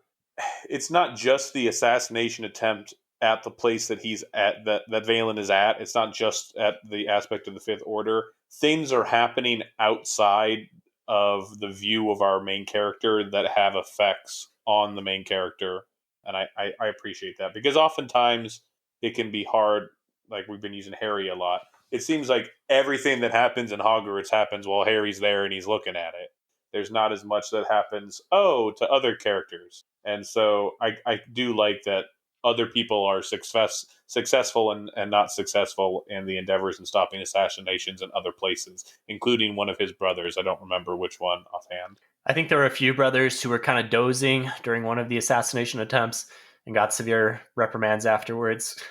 it's not just the assassination attempt at the place that he's at, that Valen is at. It's not just at the aspect of the Fifth Order. Things are happening outside of the view of our main character that have effects on the main character. And I appreciate that because oftentimes it can be hard, like we've been using Harry a lot. It seems like everything that happens in Hogwarts happens while Harry's there and he's looking at it. There's not as much that happens, to other characters. And so I do like that other people are successful and not successful in the endeavors in stopping assassinations in other places, including one of his brothers. I don't remember which one offhand. I think there were a few brothers who were kind of dozing during one of the assassination attempts and got severe reprimands afterwards.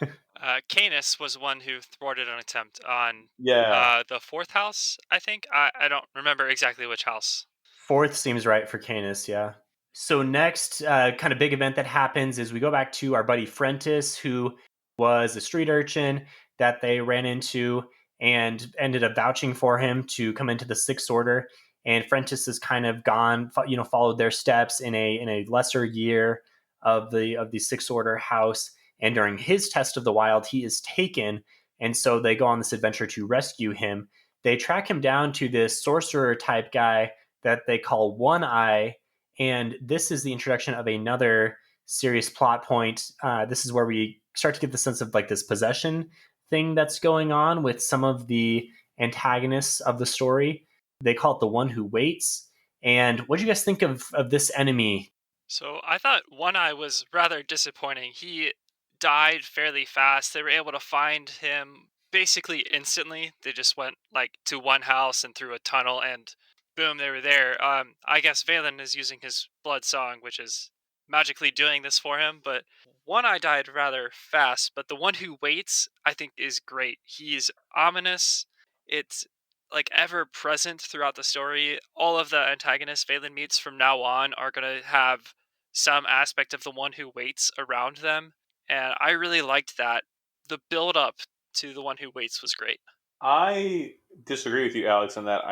Canis was one who thwarted an attempt on Yeah. the fourth house, I think. I don't remember exactly which house. Fourth seems right for Canis, yeah. So next kind of big event that happens is we go back to our buddy Frentis, who was a street urchin that they ran into and ended up vouching for him to come into the Sixth Order. And Frentis has kind of gone, followed their steps in a lesser year of the Sixth Order house. And during his test of the wild, he is taken, and so they go on this adventure to rescue him. They track him down to this sorcerer type guy that they call One Eye, and this is the introduction of another serious plot point. This is where we start to get the sense of like this possession thing that's going on with some of the antagonists of the story. They call it the One Who Waits. And what do you guys think of this enemy? So I thought One Eye was rather disappointing. He died fairly fast. They were able to find him basically instantly. They just went like to one house and through a tunnel, and boom, they were there. I guess Valen is using his blood song, which is magically doing this for him. But One Eye died rather fast. But the One Who Waits, I think, is great. He's ominous. It's like ever present throughout the story. All of the antagonists Valen meets from now on are going to have some aspect of the One Who Waits around them, and I really liked that. The build up to the One Who Waits was great. I disagree with you, Alex, in that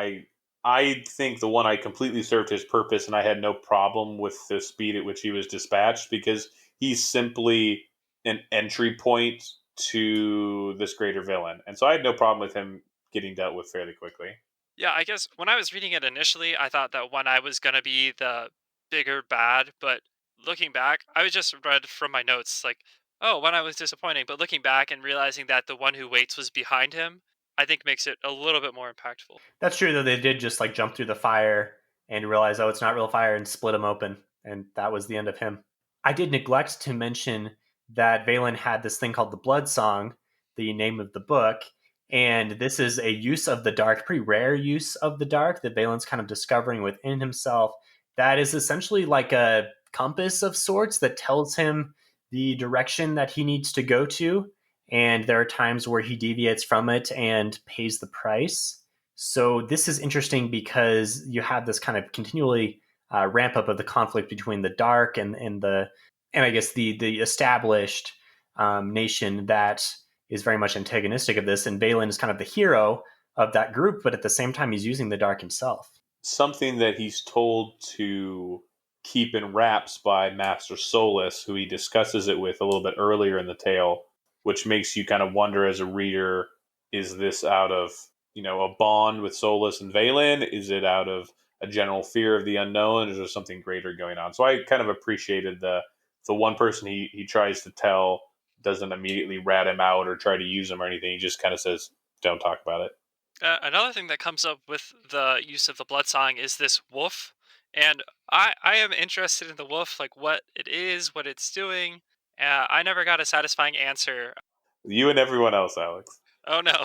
I think the one I completely served his purpose, and I had no problem with the speed at which he was dispatched because he's simply an entry point to this greater villain, and so I had no problem with him getting dealt with fairly quickly. Yeah, I guess when I was reading it initially, I thought that One Eye was going to be the bigger bad, but looking back, I was just read from my notes like, oh, One Eye was disappointing, but looking back and realizing that the One Who Waits was behind him, I think makes it a little bit more impactful. That's true, though. They did just like jump through the fire and realize, oh, it's not real fire, and split him open. And that was the end of him. I did neglect to mention that Vaelin had this thing called the Bloodsong, the name of the book. And this is a use of the dark, pretty rare use of the dark that Vaelin's kind of discovering within himself. That is essentially like a compass of sorts that tells him the direction that he needs to go to. And there are times where he deviates from it and pays the price. So this is interesting because you have this kind of continually ramp up of the conflict between the dark and I guess the established nation that is very much antagonistic of this, and Vaelin is kind of the hero of that group, but at the same time he's using the dark himself. Something that he's told to keep in wraps by Master Solus, who he discusses it with a little bit earlier in the tale, which makes you kind of wonder as a reader, is this out of, a bond with Solus and Vaelin? Is it out of a general fear of the unknown? Is there something greater going on? So I kind of appreciated the one person he tries to tell doesn't immediately rat him out or try to use him or anything. He just kind of says, don't talk about it. Another thing that comes up with the use of the Bloodsong is this wolf, and I am interested in the wolf, like what it is, what it's doing. I never got a satisfying answer. You and everyone else, Alex. Oh no.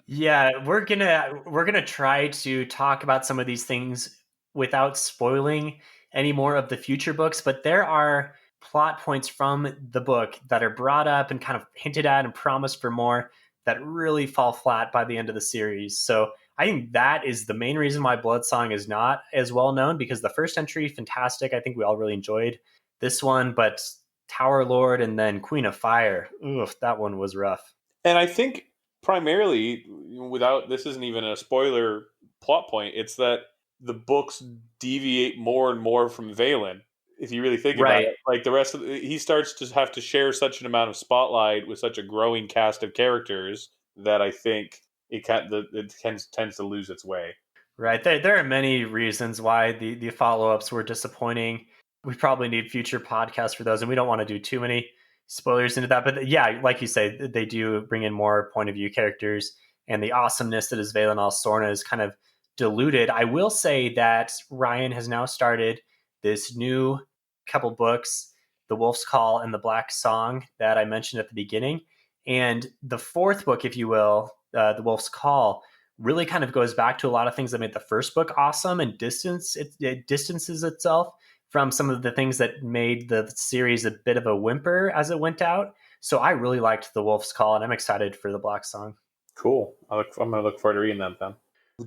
Yeah, we're gonna try to talk about some of these things without spoiling any more of the future books, but there are plot points from the book that are brought up and kind of hinted at and promised for more that really fall flat by the end of the series. So I think that is the main reason why Bloodsong is not as well known, because the first entry, fantastic. I think we all really enjoyed this one, but Tower Lord and then Queen of Fire, oof, that one was rough. And I think primarily, without this isn't even a spoiler plot point, it's that the books deviate more and more from Valen. If you really think about Right. it, like the rest of he starts to have to share such an amount of spotlight with such a growing cast of characters that I think it tends to lose its way. Right. There are many reasons why the follow ups were disappointing. We probably need future podcasts for those, and we don't want to do too many spoilers into that. But yeah, like you say, they do bring in more point of view characters, and the awesomeness that is Vaelin Al Sorna is kind of diluted. I will say that Ryan has now started this new couple books, The Wolf's Call and The Black Song, that I mentioned at the beginning. And the fourth book, if you will, The Wolf's Call, really kind of goes back to a lot of things that made the first book awesome, and it distances itself from some of the things that made the series a bit of a whimper as it went out. So I really liked The Wolf's Call, and I'm excited for The Black Song. Cool. I'm going to look forward to reading that then.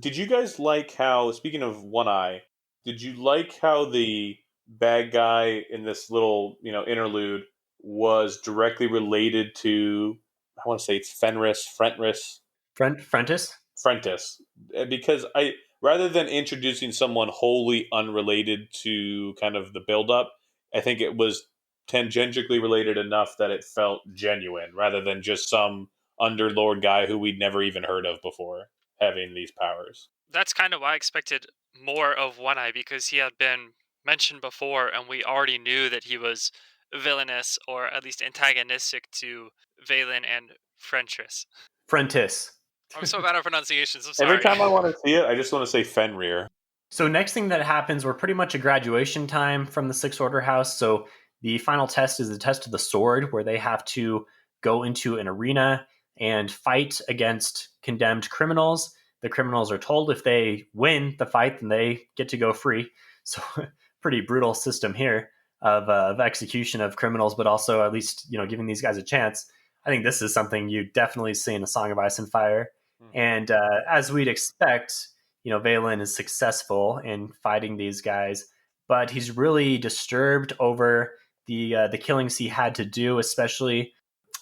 Did you guys like how, speaking of One Eye, did you like how the bad guy in this little, interlude was directly related to, I want to say it's Frentis? Frentis? Because rather than introducing someone wholly unrelated to kind of the buildup, I think it was tangentially related enough that it felt genuine rather than just some underlord guy who we'd never even heard of before having these powers. That's kind of why I expected more of One Eye, because he had been mentioned before and we already knew that he was villainous or at least antagonistic to Vaelin and Frentress. Frentis. I'm so bad at pronunciations, I'm Every sorry. time I want to see it, I just want to say Fenrir. So next thing that happens, we're pretty much a graduation time from the Sixth Order house. So the final test is the test of the sword, where they have to go into an arena and fight against condemned criminals. The criminals are told if they win the fight, then they get to go free. So pretty brutal system here of execution of criminals, but also at least giving these guys a chance. I think this is something you definitely see in A Song of Ice and Fire, and as we'd expect, Vaelin is successful in fighting these guys, but he's really disturbed over the killings he had to do, especially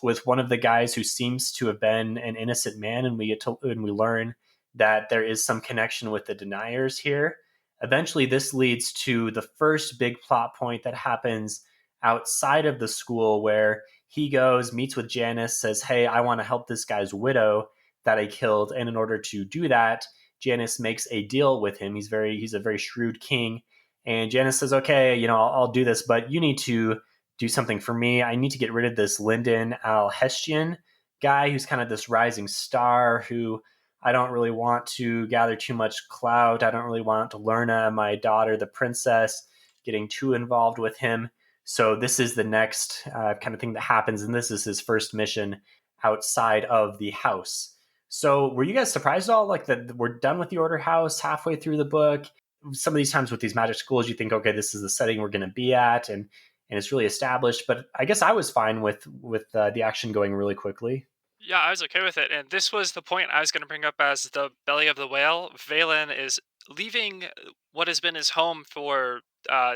with one of the guys who seems to have been an innocent man, and we learn that there is some connection with the deniers here. Eventually, this leads to the first big plot point that happens outside of the school, where he goes, meets with Janice, says, "Hey, I want to help this guy's widow that I killed," and in order to do that, Janice makes a deal with him. He's a very shrewd king, and Janice says, "Okay, I'll do this, but you need to do something for me. I need to get rid of this Lyndon Al guy who's kind of this rising star who I don't really want to gather too much clout. I don't really want Lerna, my daughter, the princess, getting too involved with him. So this is the next kind of thing that happens, and this is his first mission outside of the house. So were you guys surprised at all, like that we're done with the Order House halfway through the book? Some of these times with these magic schools, you think, okay, this is the setting we're going to be at, and it's really established. But I guess I was fine with the action going really quickly. Yeah, I was okay with it, and this was the point I was going to bring up as the belly of the whale. Vaelin is leaving what has been his home for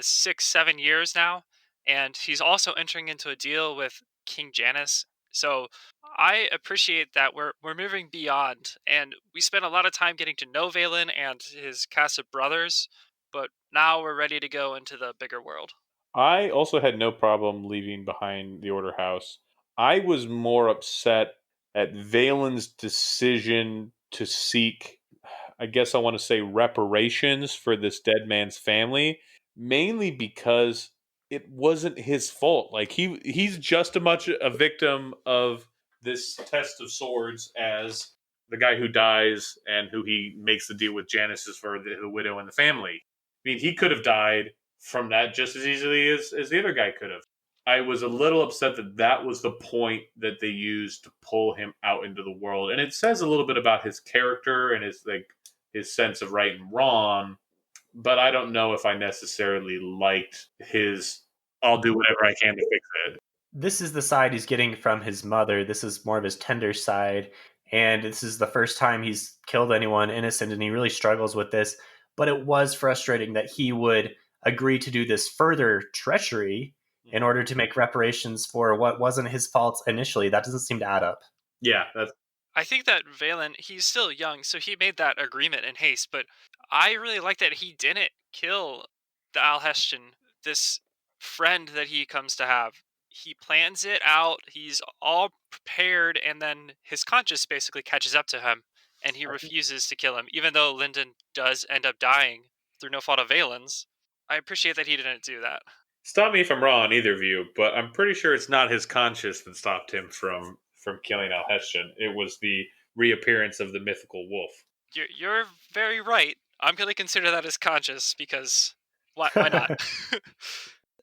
6, 7 years now, and he's also entering into a deal with King Janus. So I appreciate that we're moving beyond, and we spent a lot of time getting to know Vaelin and his cast of brothers, but now we're ready to go into the bigger world. I also had no problem leaving behind the Order House. I was more upset at Valen's decision to seek, I guess I want to say, reparations for this dead man's family, mainly because it wasn't his fault. Like he's just as much a victim of this test of swords as the guy who dies and who he makes the deal with Janice's for the widow and the family. I mean, he could have died from that just as easily as the other guy could have. I was a little upset that that was the point that they used to pull him out into the world, and it says a little bit about his character and his sense of right and wrong. But I don't know if I necessarily liked his. I'll do whatever I can to fix it. This is the side he's getting from his mother. This is more of his tender side. And this is the first time he's killed anyone innocent, and he really struggles with this. But it was frustrating that he would agree to do this further treachery in order to make reparations for what wasn't his fault initially. That doesn't seem to add up. Yeah, that's I think that Valen, he's still young, so he made that agreement in haste, but I really like that he didn't kill the Alhestian, this friend that he comes to have. He plans it out, he's all prepared, and then his conscience basically catches up to him, and he I think refuses to kill him, even though Lyndon does end up dying through no fault of Valen's. I appreciate that he didn't do that. stop me if I'm wrong on either view, but I'm pretty sure it's not his conscience that stopped him from killing Al Hessian. It was the reappearance of the mythical wolf. You're very right. I'm going to consider that as conscious because why not?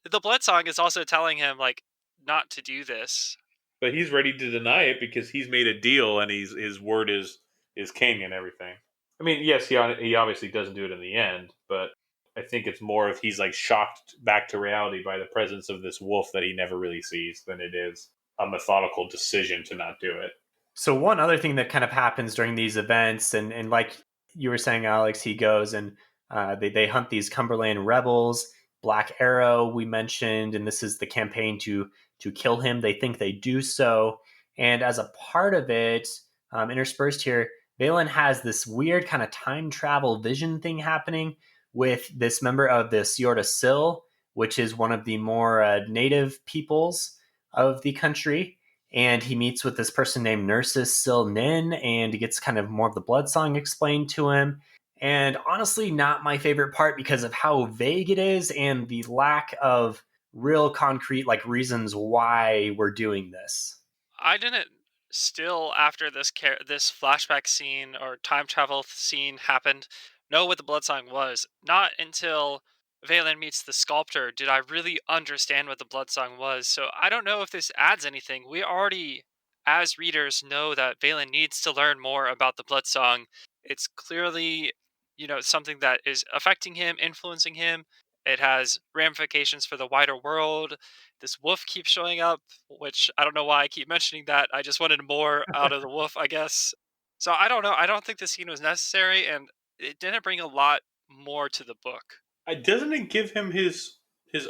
The Bloodsong is also telling him like not to do this. But he's ready to deny it because he's made a deal and his word is king and everything. I mean, yes, he obviously doesn't do it in the end, but I think it's more of he's like shocked back to reality by the presence of this wolf that he never really sees than it is a methodical decision to not do it. so. One other thing that kind of happens during these events, and like you were saying, Alex, he goes and they hunt these Cumberland rebels. Black Arrow, we mentioned, and this is the campaign to kill him. They think they do so, and as a part of it, interspersed here, Valen has this weird kind of time travel vision thing happening with this member of the Siorda Sil, which is one of the more native peoples of the country. And he meets with this person named Nurses Sil Nin, and he gets kind of more of the Bloodsong explained to him. And honestly, not my favorite part because of how vague it is and the lack of real concrete like reasons why we're doing this. I didn't still after this flashback scene or time travel scene happened know what the Bloodsong was. Not until Valen meets the sculptor did I really understand what the Bloodsong was. So I don't know if this adds anything. We already, as readers, know that Valen needs to learn more about the Bloodsong. It's clearly, something that is affecting him, influencing him. It has ramifications for the wider world. This wolf keeps showing up, which I don't know why I keep mentioning that. I just wanted more out of the wolf, I guess. So I don't know. I don't think the scene was necessary, and it didn't bring a lot more to the book. Doesn't it give him his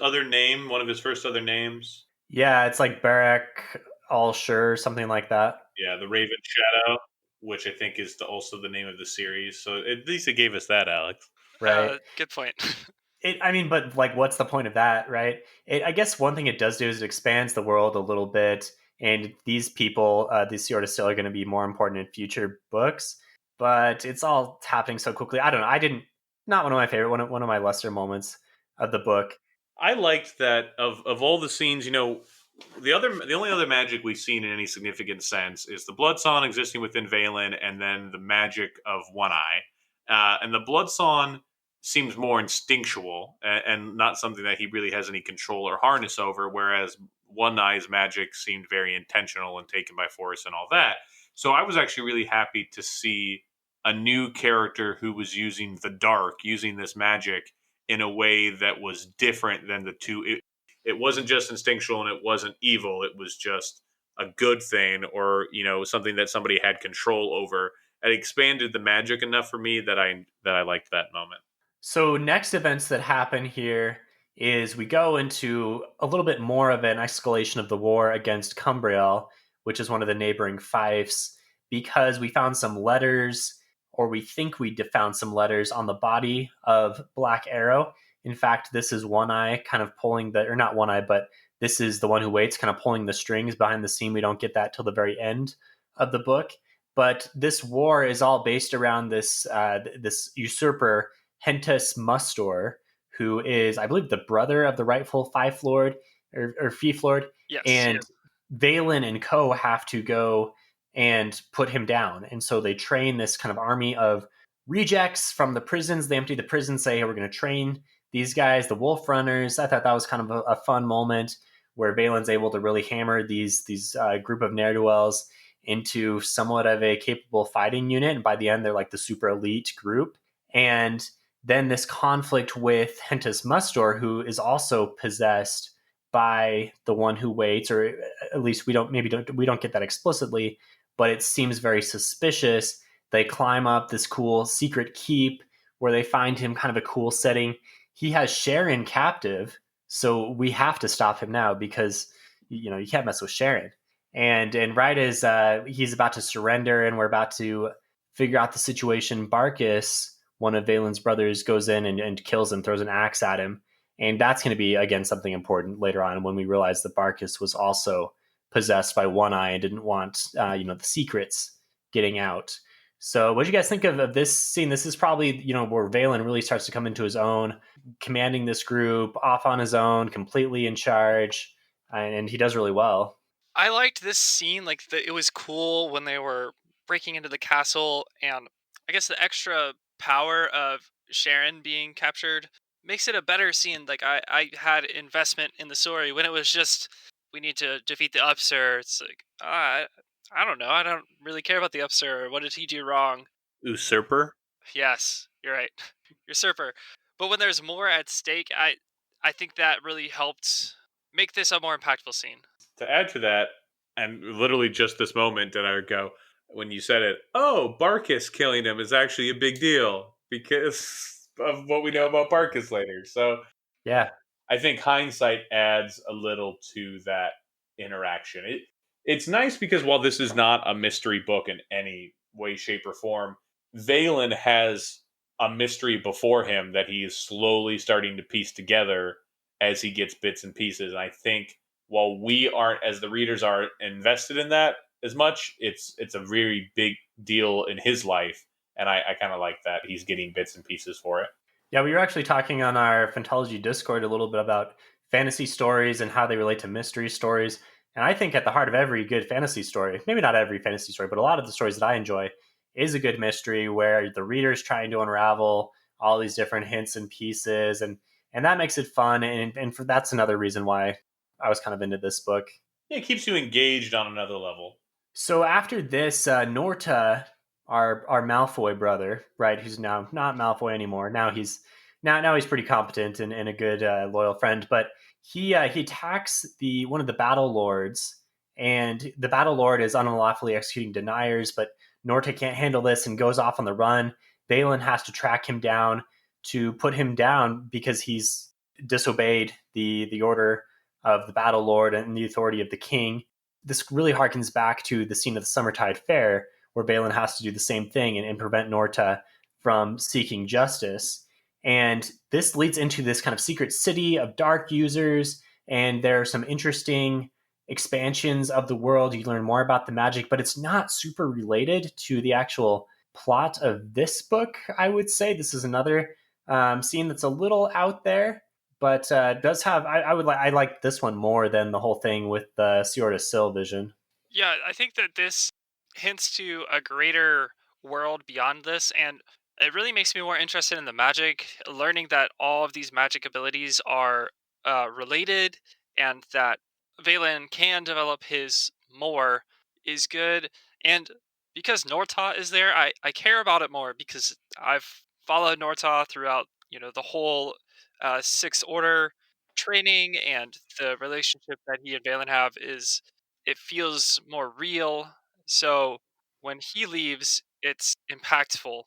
other name, one of his first other names? Yeah, it's like Barak All Sure, something like that. Yeah, the Raven Shadow, which I think is also the name of the series. So at least it gave us that, Alex. Right. Good point. I mean, but like, what's the point of that, right? I guess one thing it does do is it expands the world a little bit, and these people, these sort of still are going to be more important in future books. But it's all happening so quickly. I don't know. I didn't. Not one of my favorite. One of my lesser moments of the book. I liked that of all the scenes, The only other magic we've seen in any significant sense is the Bloodsong existing within Vaelin, and then the magic of One Eye. And the Bloodsong seems more instinctual and not something that he really has any control or harness over, whereas One Eye's magic seemed very intentional and taken by force and all that. So I was actually really happy to see a new character who was using the dark, using this magic in a way that was different than the two. It wasn't just instinctual and it wasn't evil. It was just a good thing, or something that somebody had control over. It expanded the magic enough for me that I liked that moment. So next events that happen here is we go into a little bit more of an escalation of the war against Cumbriel, which is one of the neighboring fiefs, because we found some letters, or we think we found some letters on the body of Black Arrow. In fact, this is One Eye kind of pulling or not One Eye, but this is the one who waits, kind of pulling the strings behind the scene. We don't get that till the very end of the book. But this war is all based around this usurper Hentus Mustor, who is, I believe, the brother of the rightful Fife Lord or Fief Lord. Yes. And Vaelin and co have to go and put him down. And so they train this kind of army of rejects from the prisons. They empty the prison, say, hey, we're going to train these guys, the Wolf Runners. I thought that was kind of a fun moment where Vaelin's able to really hammer these group of ne'er-do-wells into somewhat of a capable fighting unit. And by the end, they're like the super elite group. And then this conflict with Hentus Mustor, who is also possessed by the one who waits, or at least we don't get that explicitly, but it seems very suspicious. They climb up this cool secret keep where they find him, kind of a cool setting. He has Sharon captive, so we have to stop him now because you can't mess with Sharon. And right as he's about to surrender and we're about to figure out the situation, Barkis, one of Vaelin's brothers, goes in and kills him, throws an axe at him. And that's going to be, again, something important later on when we realize that Barkis was also possessed by One Eye and didn't want, the secrets getting out. So what do you guys think of this scene? This is probably, where Vaelin really starts to come into his own, commanding this group off on his own, completely in charge. And he does really well. I liked this scene. Like, it was cool when they were breaking into the castle, and I guess the extra power of Sharon being captured makes it a better scene. Like, I had investment in the story. When it was just, we need to defeat the Upser, it's like, I don't know. I don't really care about the Upser. What did he do wrong? Usurper. Yes, you're right. Usurper. But when there's more at stake, I think that really helped make this a more impactful scene. To add to that, and literally just this moment did I go, when you said it, oh, Barkis killing him is actually a big deal because of what we know about Barkis later. So Yeah. I think hindsight adds a little to that interaction. It's nice because while this is not a mystery book in any way, shape, or form, Vaelin has a mystery before him that he is slowly starting to piece together as he gets bits and pieces. And I think while we aren't, as the readers, are invested in that as much, it's a very big deal in his life. And I kind of like that he's getting bits and pieces for it. Yeah, we were actually talking on our Phantology Discord a little bit about fantasy stories and how they relate to mystery stories. And I think at the heart of every good fantasy story, maybe not every fantasy story, but a lot of the stories that I enjoy, is a good mystery where the reader is trying to unravel all these different hints and pieces, and that makes it fun. And for that's another reason why I was kind of into this book. Yeah, it keeps you engaged on another level. So after this, Norta, our Malfoy brother, right, who's now not Malfoy anymore. Now he's pretty competent and a good loyal friend. But he attacks one of the battle lords, and the battle lord is unlawfully executing deniers. But Norta can't handle this and goes off on the run. Vaelin has to track him down to put him down because he's disobeyed the order of the battle lord and the authority of the king. This really harkens back to the scene of the Summertide Fair, where Vaelin has to do the same thing and prevent Norta from seeking justice. And this leads into this kind of secret city of dark users, and there are some interesting expansions of the world. You learn more about the magic, but it's not super related to the actual plot of this book, I would say. This is another scene that's a little out there, but does have I like this one more than the whole thing with the Sior to Sil vision. Yeah, I think that this hints to a greater world beyond this, and it really makes me more interested in the magic. Learning that all of these magic abilities are related, and that Valen can develop his more is good. And because Norta is there, I care about it more because I've followed Norta throughout the whole Sixth Order training, and the relationship that he and Valen have is it feels more real. So when he leaves, it's impactful.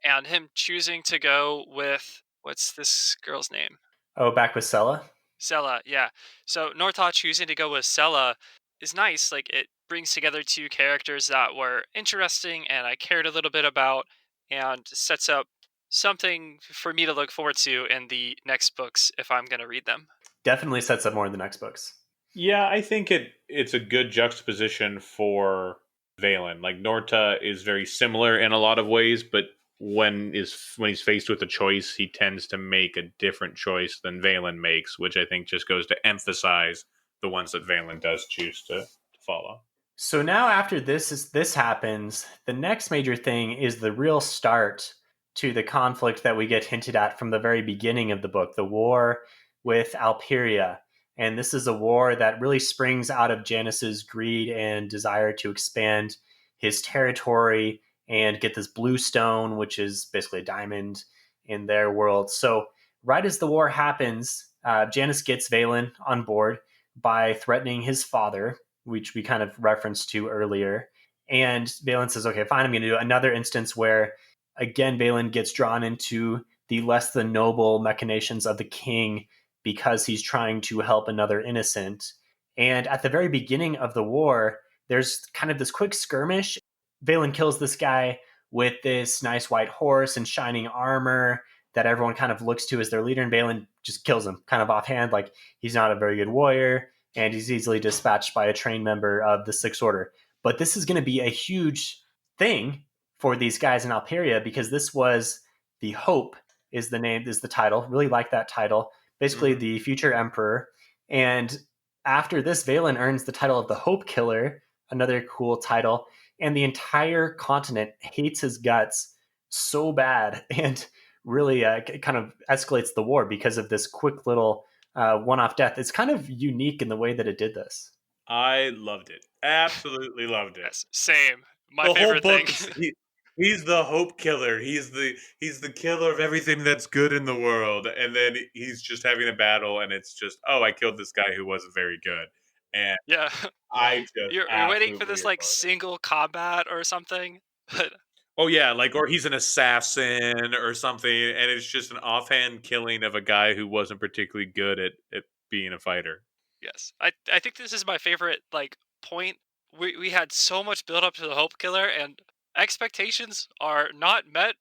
And him choosing to go with what's this girl's name? Oh, back with Sella. Sella, yeah. So Northaw choosing to go with Sella is nice. Like it brings together two characters that were interesting and I cared a little bit about, and sets up something for me to look forward to in the next books if I'm going to read them. Definitely sets up more in the next books. Yeah, I think it's a good juxtaposition for Valen. Like Norta is very similar in a lot of ways, but when he's faced with a choice, he tends to make a different choice than Valen makes, which I think just goes to emphasize the ones that Valen does choose to follow. So now after this happens, the next major thing is the real start to the conflict that we get hinted at from the very beginning of the book, the war with Alperia. And this is a war that really springs out of Janus's greed and desire to expand his territory and get this blue stone, which is basically a diamond in their world. So right as the war happens, Janus gets Valen on board by threatening his father, which we kind of referenced to earlier. And Valen says, okay, fine, I'm going to do another instance where, again, Valen gets drawn into the less than noble machinations of the king because he's trying to help another innocent. And at the very beginning of the war, there's kind of this quick skirmish. Valen kills this guy with this nice white horse and shining armor that everyone kind of looks to as their leader, and Valen just kills him kind of offhand, like he's not a very good warrior and he's easily dispatched by a trained member of the Sixth Order. But this is going to be a huge thing for these guys in Alperia because this was the Hope is the title. Really like that title. Basically, the future emperor. And after this, Valen earns the title of the Hope Killer, another cool title. And the entire continent hates his guts so bad and really kind of escalates the war because of this quick little one-off death. It's kind of unique in the way that it did this. I loved it. Absolutely loved it. Yes, same. My The whole favorite thing. book he's the hope killer. He's the killer of everything that's good in the world. And then he's just having a battle and it's just, oh, I killed this guy who wasn't very good. And Yeah. I just You're waiting for absolutely this like adore it. single combat or something. But Oh yeah, like or he's an assassin or something, and it's just an offhand killing of a guy who wasn't particularly good at being a fighter. yes, I think this is my favorite like point. We had so much build up to the Hope Killer, and expectations are not met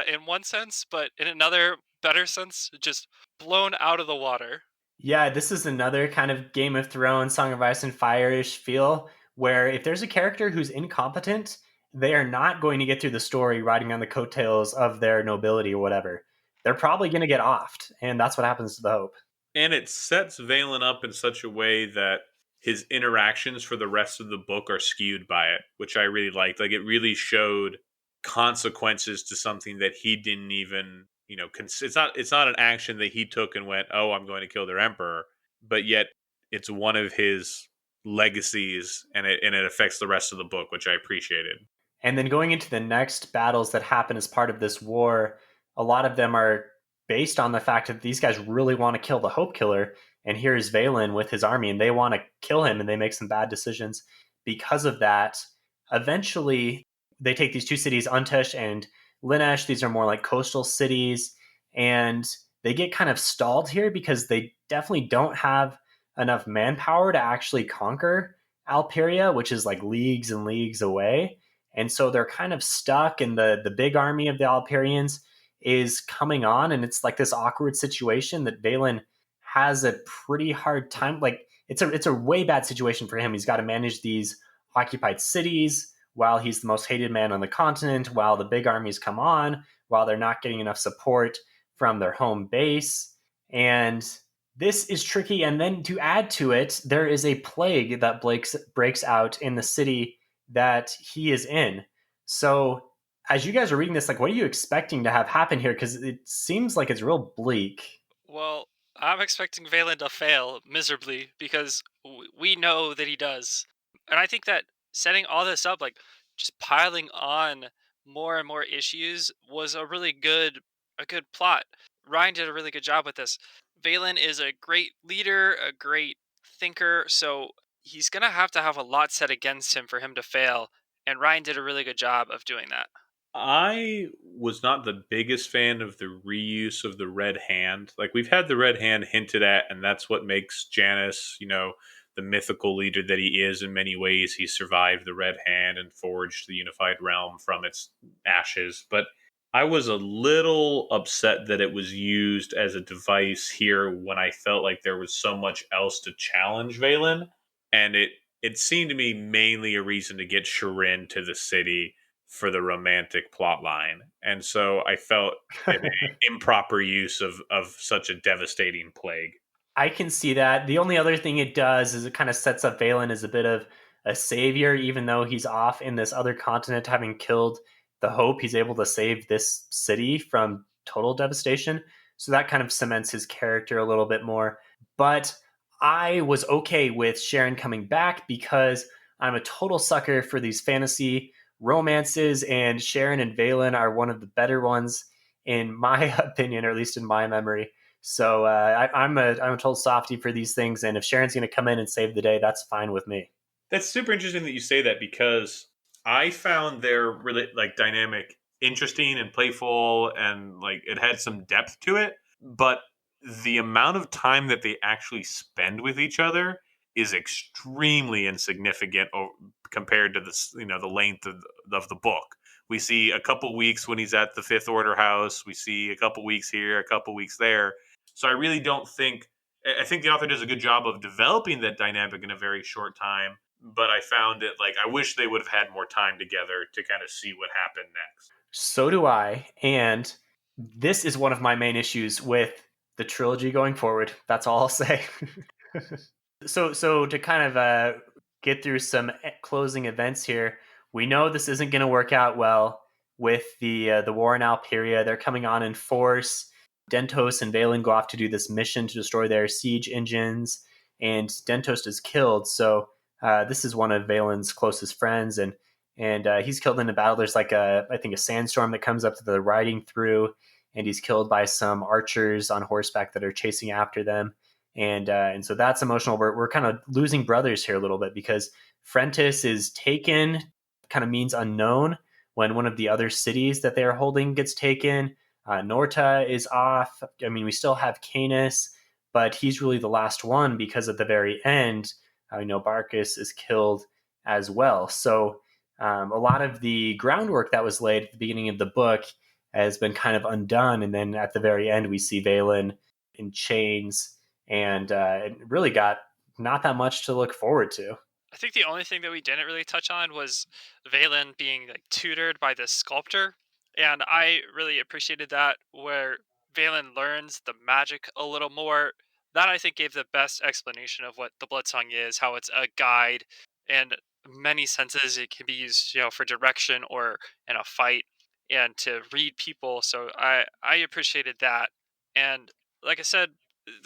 in one sense, but in another better sense, just blown out of the water. Yeah, this is another kind of Game of Thrones, Song of Ice and Fire-ish feel, where if there's a character who's incompetent, they are not going to get through the story riding on the coattails of their nobility or whatever. They're probably going to get offed, and that's what happens to the Hope. And it sets Valen up in such a way that his interactions for the rest of the book are skewed by it, which I really liked. Like it really showed consequences to something that he didn't even, it's not an action that he took and went, "Oh, I'm going to kill their emperor," but yet it's one of his legacies and it affects the rest of the book, which I appreciated. And then going into the next battles that happen as part of this war, a lot of them are based on the fact that these guys really want to kill the Hope Killer. And here's Valen with his army, and they want to kill him, and they make some bad decisions. Because of that, eventually they take these two cities, Untush and Linesh. These are more like coastal cities, and they get kind of stalled here because they definitely don't have enough manpower to actually conquer Alperia, which is like leagues and leagues away. And so they're kind of stuck, and the big army of the Alperians is coming on, and it's like this awkward situation that Valen has a pretty hard time. Like it's a way bad situation for him. He's got to manage these occupied cities while he's the most hated man on the continent, while the big armies come on, while they're not getting enough support from their home base. And this is tricky. And then to add to it, there is a plague that breaks out in the city that he is in. So, as you guys are reading this, like, what are you expecting to have happen here? Because it seems like it's real bleak. Well, I'm expecting Vaelin to fail miserably because we know that he does. And I think that setting all this up, like just piling on more and more issues, was a good plot. Ryan did a really good job with this. Vaelin is a great leader, a great thinker, so he's gonna have to have a lot set against him for him to fail. And Ryan did a really good job of doing that. I was not the biggest fan of the reuse of the red hand. Like, we've had the red hand hinted at, and that's what makes Janus, the mythical leader that he is in many ways. He survived the red hand and forged the unified realm from its ashes. But I was a little upset that it was used as a device here when I felt like there was so much else to challenge Valen. And it seemed to me mainly a reason to get Shirin to the city for the romantic plot line. And so I felt an improper use of such a devastating plague. I can see that. The only other thing it does is it kind of sets up Valen as a bit of a savior, even though he's off in this other continent having killed the Hope. He's able to save this city from total devastation. So that kind of cements his character a little bit more. But I was okay with Sharon coming back because I'm a total sucker for these fantasy romances, and Sharon and Valen are one of the better ones in my opinion, or at least in my memory. So I'm a total softie for these things, and if Sharon's going to come in and save the day, that's fine with me. That's super interesting that you say that, because I found their really like dynamic interesting and playful, and like it had some depth to it. But the amount of time that they actually spend with each other is extremely insignificant compared to the length of the book. We see a couple weeks when he's at the Fifth Order house. We see a couple weeks here, a couple weeks there. So I really don't think. I think the author does a good job of developing that dynamic in a very short time, but I found it like I wish they would have had more time together to kind of see what happened next. So do I, and this is one of my main issues with the trilogy going forward. That's all I'll say. So to kind of get through some closing events here, we know this isn't going to work out well with the war in Alperia. They're coming on in force. Dentos and Valen go off to do this mission to destroy their siege engines, and Dentos is killed. So this is one of Valen's closest friends, and he's killed in a battle. There's like I think a sandstorm that comes up that they're riding through, and he's killed by some archers on horseback that are chasing after them. And so that's emotional. We're kind of losing brothers here a little bit because Frentis is taken, kind of means unknown, when one of the other cities that they are holding gets taken. Norta is off. I mean, we still have Canis, but he's really the last one because at the very end, we know Barcus is killed as well. So a lot of the groundwork that was laid at the beginning of the book has been kind of undone. And then at the very end, we see Valen in chains, and it really got not that much to look forward to. I think the only thing that we didn't really touch on was Valen being like tutored by this sculptor, and I really appreciated that where Valen learns the magic a little more. That I think gave the best explanation of what the Bloodsong is, how it's a guide, and many senses it can be used, for direction or in a fight and to read people. So I appreciated that, and like I said,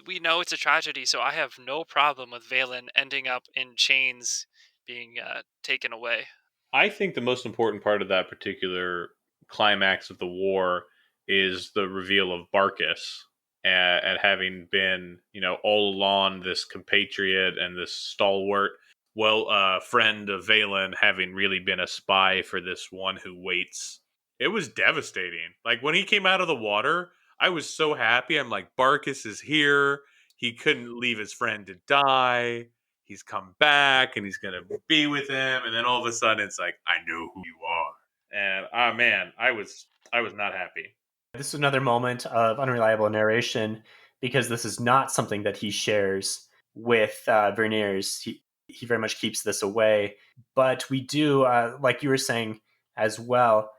we know it's a tragedy, so I have no problem with Valen ending up in chains, being taken away. I think the most important part of that particular climax of the war is the reveal of Barcus, and having been, all along this compatriot and this stalwart, friend of Valen, having really been a spy for this one who waits. It was devastating. Like, when he came out of the water, I was so happy. I'm like, Barcus is here. He couldn't leave his friend to die. He's come back and he's gonna be with him, and then all of a sudden it's like, I know who you are. And man, I was not happy. This is another moment of unreliable narration because this is not something that he shares with Verniers. He very much keeps this away. But we do, like you were saying as well,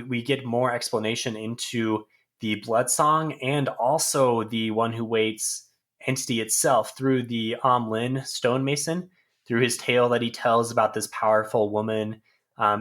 we get more explanation into the Bloodsong and also the One Who Waits entity itself through the Amlin stonemason, through his tale that he tells about this powerful woman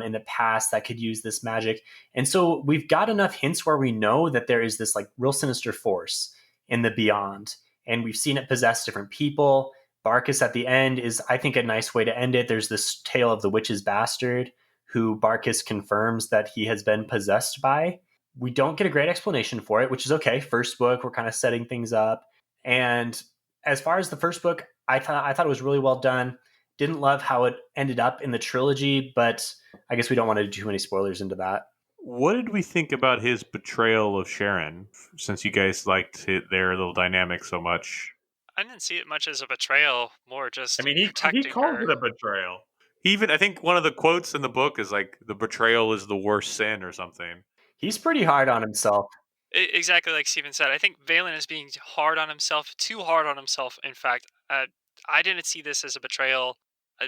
in the past that could use this magic. And so we've got enough hints where we know that there is this like real sinister force in the beyond, and we've seen it possess different people. Barkus at the end is, I think, a nice way to end it. There's this tale of the witch's bastard who Barkus confirms that he has been possessed by. We don't get a great explanation for it, which is okay. First book, we're kind of setting things up. And as far as the first book, I thought it was really well done. Didn't love how it ended up in the trilogy, but I guess we don't want to do too many spoilers into that. What did we think about his betrayal of Sharon? Since you guys liked their little dynamic so much, I didn't see it much as a betrayal, more I just mean, he protecting calls her. it a betrayal. He even, I think, one of the quotes in the book is like, "The betrayal is the worst sin" or something. He's pretty hard on himself. Exactly like Steven said. I think Valen is being hard on himself, too hard on himself. In fact, I didn't see this as a betrayal.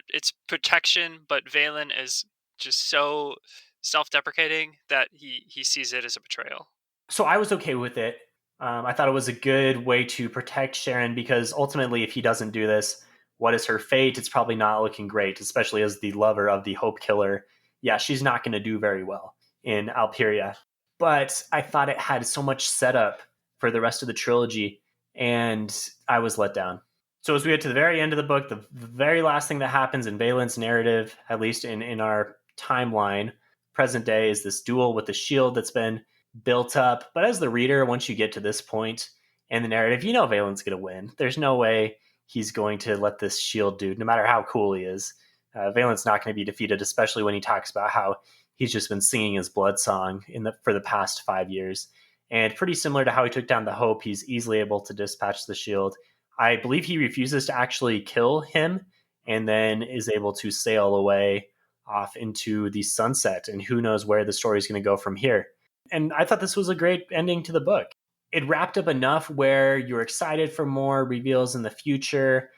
It's protection, but Valen is just so self-deprecating that he sees it as a betrayal. So I was okay with it. I thought it was a good way to protect Sharon because ultimately, if he doesn't do this, what is her fate? It's probably not looking great, especially as the lover of the Hope Killer. Yeah, she's not going to do very well in Alperia. But I thought it had so much setup for the rest of the trilogy, and I was let down. So as we get to the very end of the book, the very last thing that happens in Valen's narrative, at least in our timeline, present day, is this duel with the shield that's been built up. But as the reader, once you get to this point in the narrative, you know Valen's going to win. There's no way he's going to let this shield dude, no matter how cool he is, Valen's not going to be defeated, especially when he talks about how he's just been singing his blood song for the past 5 years. And pretty similar to how he took down the Hope, he's easily able to dispatch the shield. I believe he refuses to actually kill him and then is able to sail away off into the sunset. And who knows where the story is going to go from here. And I thought this was a great ending to the book. It wrapped up enough where you're excited for more reveals in the future.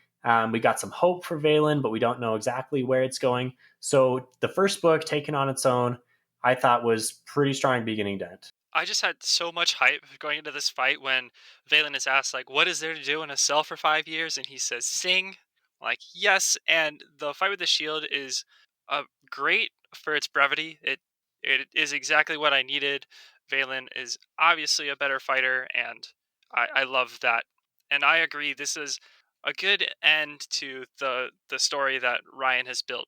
We got some hope for Vaelin, but we don't know exactly where it's going. So the first book, taken on its own, I thought was pretty strong beginning to end. I just had so much hype going into this fight when Valen is asked, like, what is there to do in a cell for 5 years? And he says, sing. Like, yes. And the fight with the shield is great for its brevity. It is exactly what I needed. Valen is obviously a better fighter, and I love that. And I agree, this is a good end to the story that Ryan has built.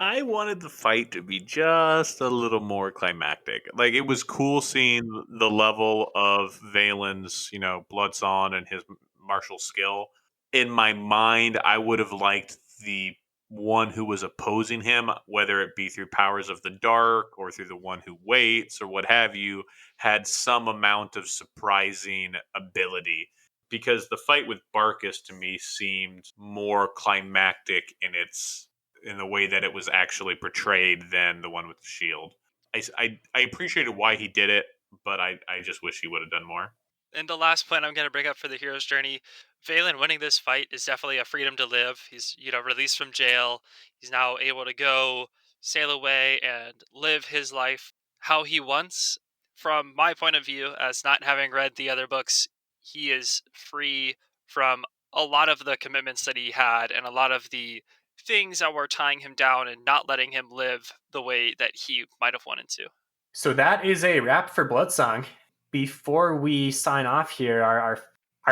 I wanted the fight to be just a little more climactic. Like, it was cool seeing the level of Valen's, Bloodsong and his martial skill. In my mind, I would have liked the one who was opposing him, whether it be through powers of the dark or through the one who waits or what have you, had some amount of surprising ability. Because the fight with Barkus to me seemed more climactic in the way that it was actually portrayed than the one with the shield. I appreciated why he did it, but I just wish he would have done more. And the last point I'm going to bring up for the hero's journey, Valen winning this fight is definitely a freedom to live. He's, released from jail. He's now able to go sail away and live his life how he wants. From my point of view, as not having read the other books, he is free from a lot of the commitments that he had and a lot of the things that were tying him down and not letting him live the way that he might have wanted to. So that is a wrap for Bloodsong. Before we sign off here, our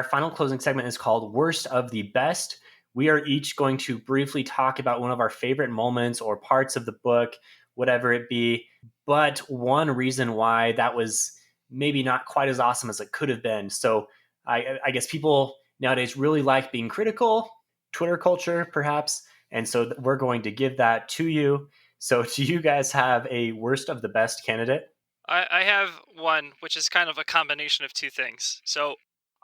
final closing segment is called Worst of the Best. We are each going to briefly talk about one of our favorite moments or parts of the book, whatever it be. But one reason why that was maybe not quite as awesome as it could have been. So I guess people nowadays really like being critical, Twitter culture perhaps. And so we're going to give that to you. So, do you guys have a worst of the best candidate? I have one, which is kind of a combination of two things. So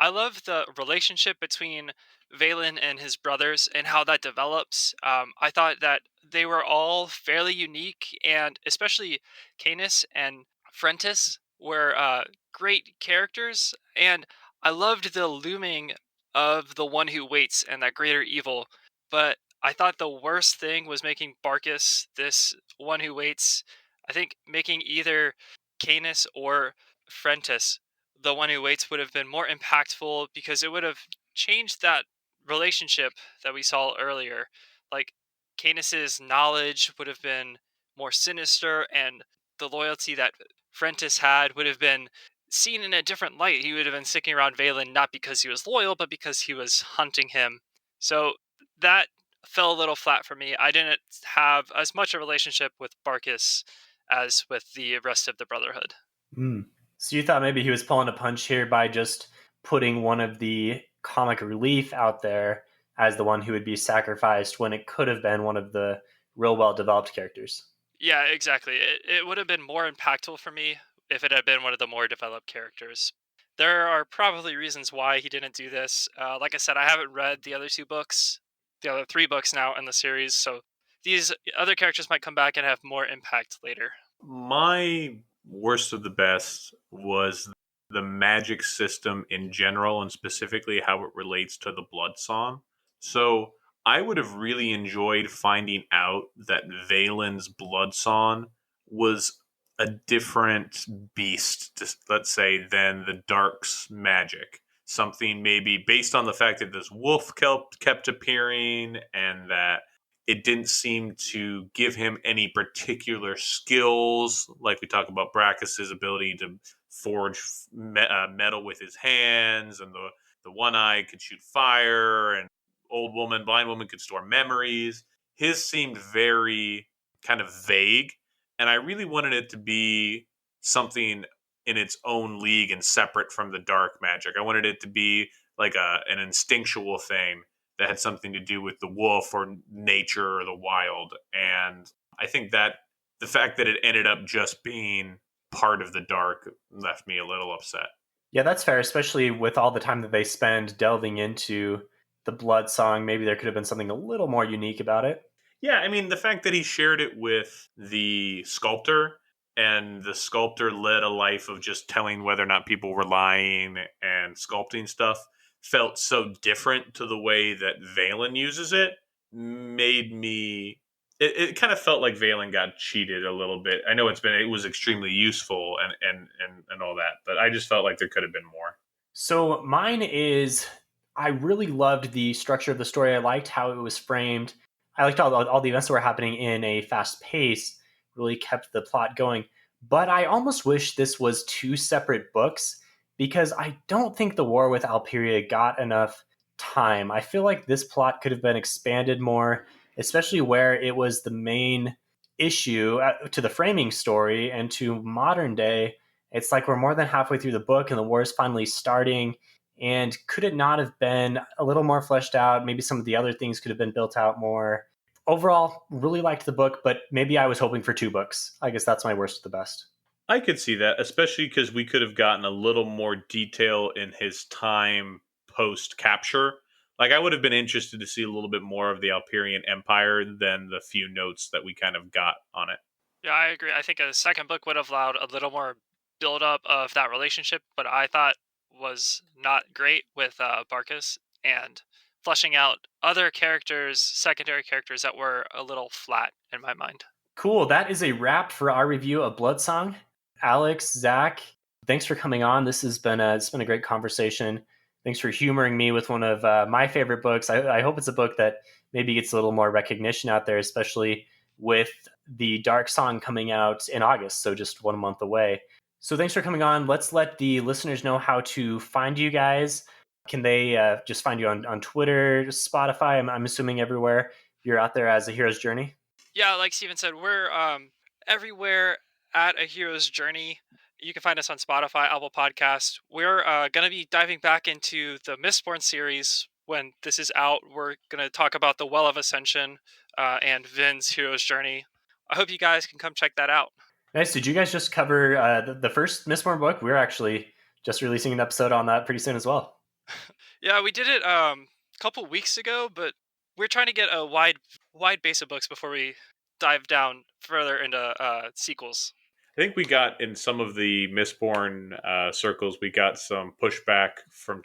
I love the relationship between Valen and his brothers and how that develops. I thought that they were all fairly unique, and especially Canis and Frentis were great characters. And I loved the looming of the one who waits and that greater evil. But I thought the worst thing was making Barkus this one who waits. I think making either Canis or Frentis The One Who Waits would have been more impactful because it would have changed that relationship that we saw earlier. Like, Canis's knowledge would have been more sinister, and the loyalty that Frentis had would have been seen in a different light. He would have been sticking around Vaelin not because he was loyal, but because he was hunting him. So that fell a little flat for me. I didn't have as much a relationship with Barkis as with the rest of the Brotherhood. Mm. So you thought maybe he was pulling a punch here by just putting one of the comic relief out there as the one who would be sacrificed when it could have been one of the real well developed characters. Yeah, exactly. It would have been more impactful for me if it had been one of the more developed characters. There are probably reasons why he didn't do this. Like I said, I haven't read the other two books, the other three books now in the series, so these other characters might come back and have more impact later. My worst of the best was the magic system in general, and specifically how it relates to the Bloodsong. So I would have really enjoyed finding out that Valen's Bloodsong was a different beast, let's say, than the Dark's magic. Something maybe based on the fact that this wolf kept appearing, and that it didn't seem to give him any particular skills. Like we talk about Brachus's ability to forge metal with his hands, and the one eye could shoot fire, and blind woman could store memories. His seemed very kind of vague, and I really wanted it to be something in its own league and separate from the dark magic. I wanted it to be like an instinctual thing that had something to do with the wolf or nature or the wild. And I think that the fact that it ended up just being part of the dark left me a little upset. Yeah, that's fair, especially with all the time that they spend delving into the Blood Song. Maybe there could have been something a little more unique about it. Yeah, I mean, the fact that he shared it with the sculptor, and the sculptor led a life of just telling whether or not people were lying and sculpting stuff, felt so different to the way that Valen uses it, made me. It kind of felt like Valen got cheated a little bit. I know it was extremely useful and all that, but I just felt like there could have been more. So mine is I really loved the structure of the story. I liked how it was framed. I liked all the events that were happening in a fast pace, really kept the plot going. But I almost wish this was two separate books because I don't think the war with Alperia got enough time. I feel like this plot could have been expanded more, especially where it was the main issue to the framing story and to modern day. It's like we're more than halfway through the book and the war is finally starting. And could it not have been a little more fleshed out? Maybe some of the other things could have been built out more. Overall, really liked the book, but maybe I was hoping for two books. I guess that's my worst of the best. I could see that, especially because we could have gotten a little more detail in his time post capture. Like, I would have been interested to see a little bit more of the Alperian Empire than the few notes that we kind of got on it. Yeah, I agree. I think a second book would have allowed a little more build up of that relationship, but I thought was not great with Barkus and fleshing out other characters, secondary characters that were a little flat in my mind. Cool. That is a wrap for our review of Bloodsong. Alex, Zach, thanks for coming on. It's been a great conversation. Thanks for humoring me with one of my favorite books. I hope it's a book that maybe gets a little more recognition out there, especially with the Dark Song coming out in August, so just 1 month away. So thanks for coming on. Let's let the listeners know how to find you guys. Can they just find you on Twitter, Spotify? I'm assuming everywhere you're out there as a hero's journey. Yeah, like Steven said, we're everywhere at A Hero's Journey. You can find us on Spotify, Apple Podcast. We're going to be diving back into the Mistborn series when this is out. We're going to talk about the Well of Ascension and Vin's Hero's Journey. I hope you guys can come check that out. Nice. Did you guys just cover the first Mistborn book? We're actually just releasing an episode on that pretty soon as well. Yeah, we did it a couple weeks ago, but we're trying to get a wide base of books before we dive down further into sequels. I think we got in some of the Mistborn circles, we got some pushback from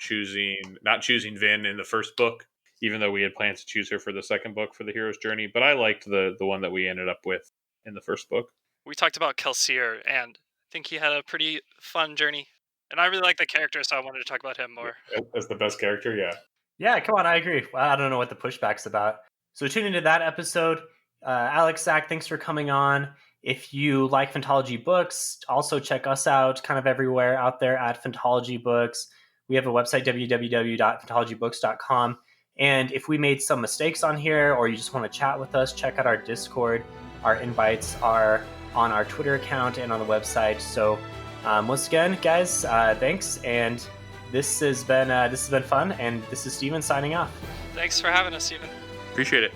not choosing Vin in the first book, even though we had plans to choose her for the second book for the hero's journey. But I liked the one that we ended up with in the first book. We talked about Kelsier, and I think he had a pretty fun journey. And I really like the character, so I wanted to talk about him more. As the best character, yeah. Yeah, come on, I agree. Well, I don't know what the pushback's about. So tune into that episode. Alex, Zach, thanks for coming on. If you like Phantology books, also check us out kind of everywhere out there at Phantology Books. We have a website, www.phantologybooks.com. And if we made some mistakes on here or you just want to chat with us, check out our Discord. Our invites are on our Twitter account and on the website. So once again, guys, thanks. And this has been fun. And this is Steven signing off. Thanks for having us, Steven. Appreciate it.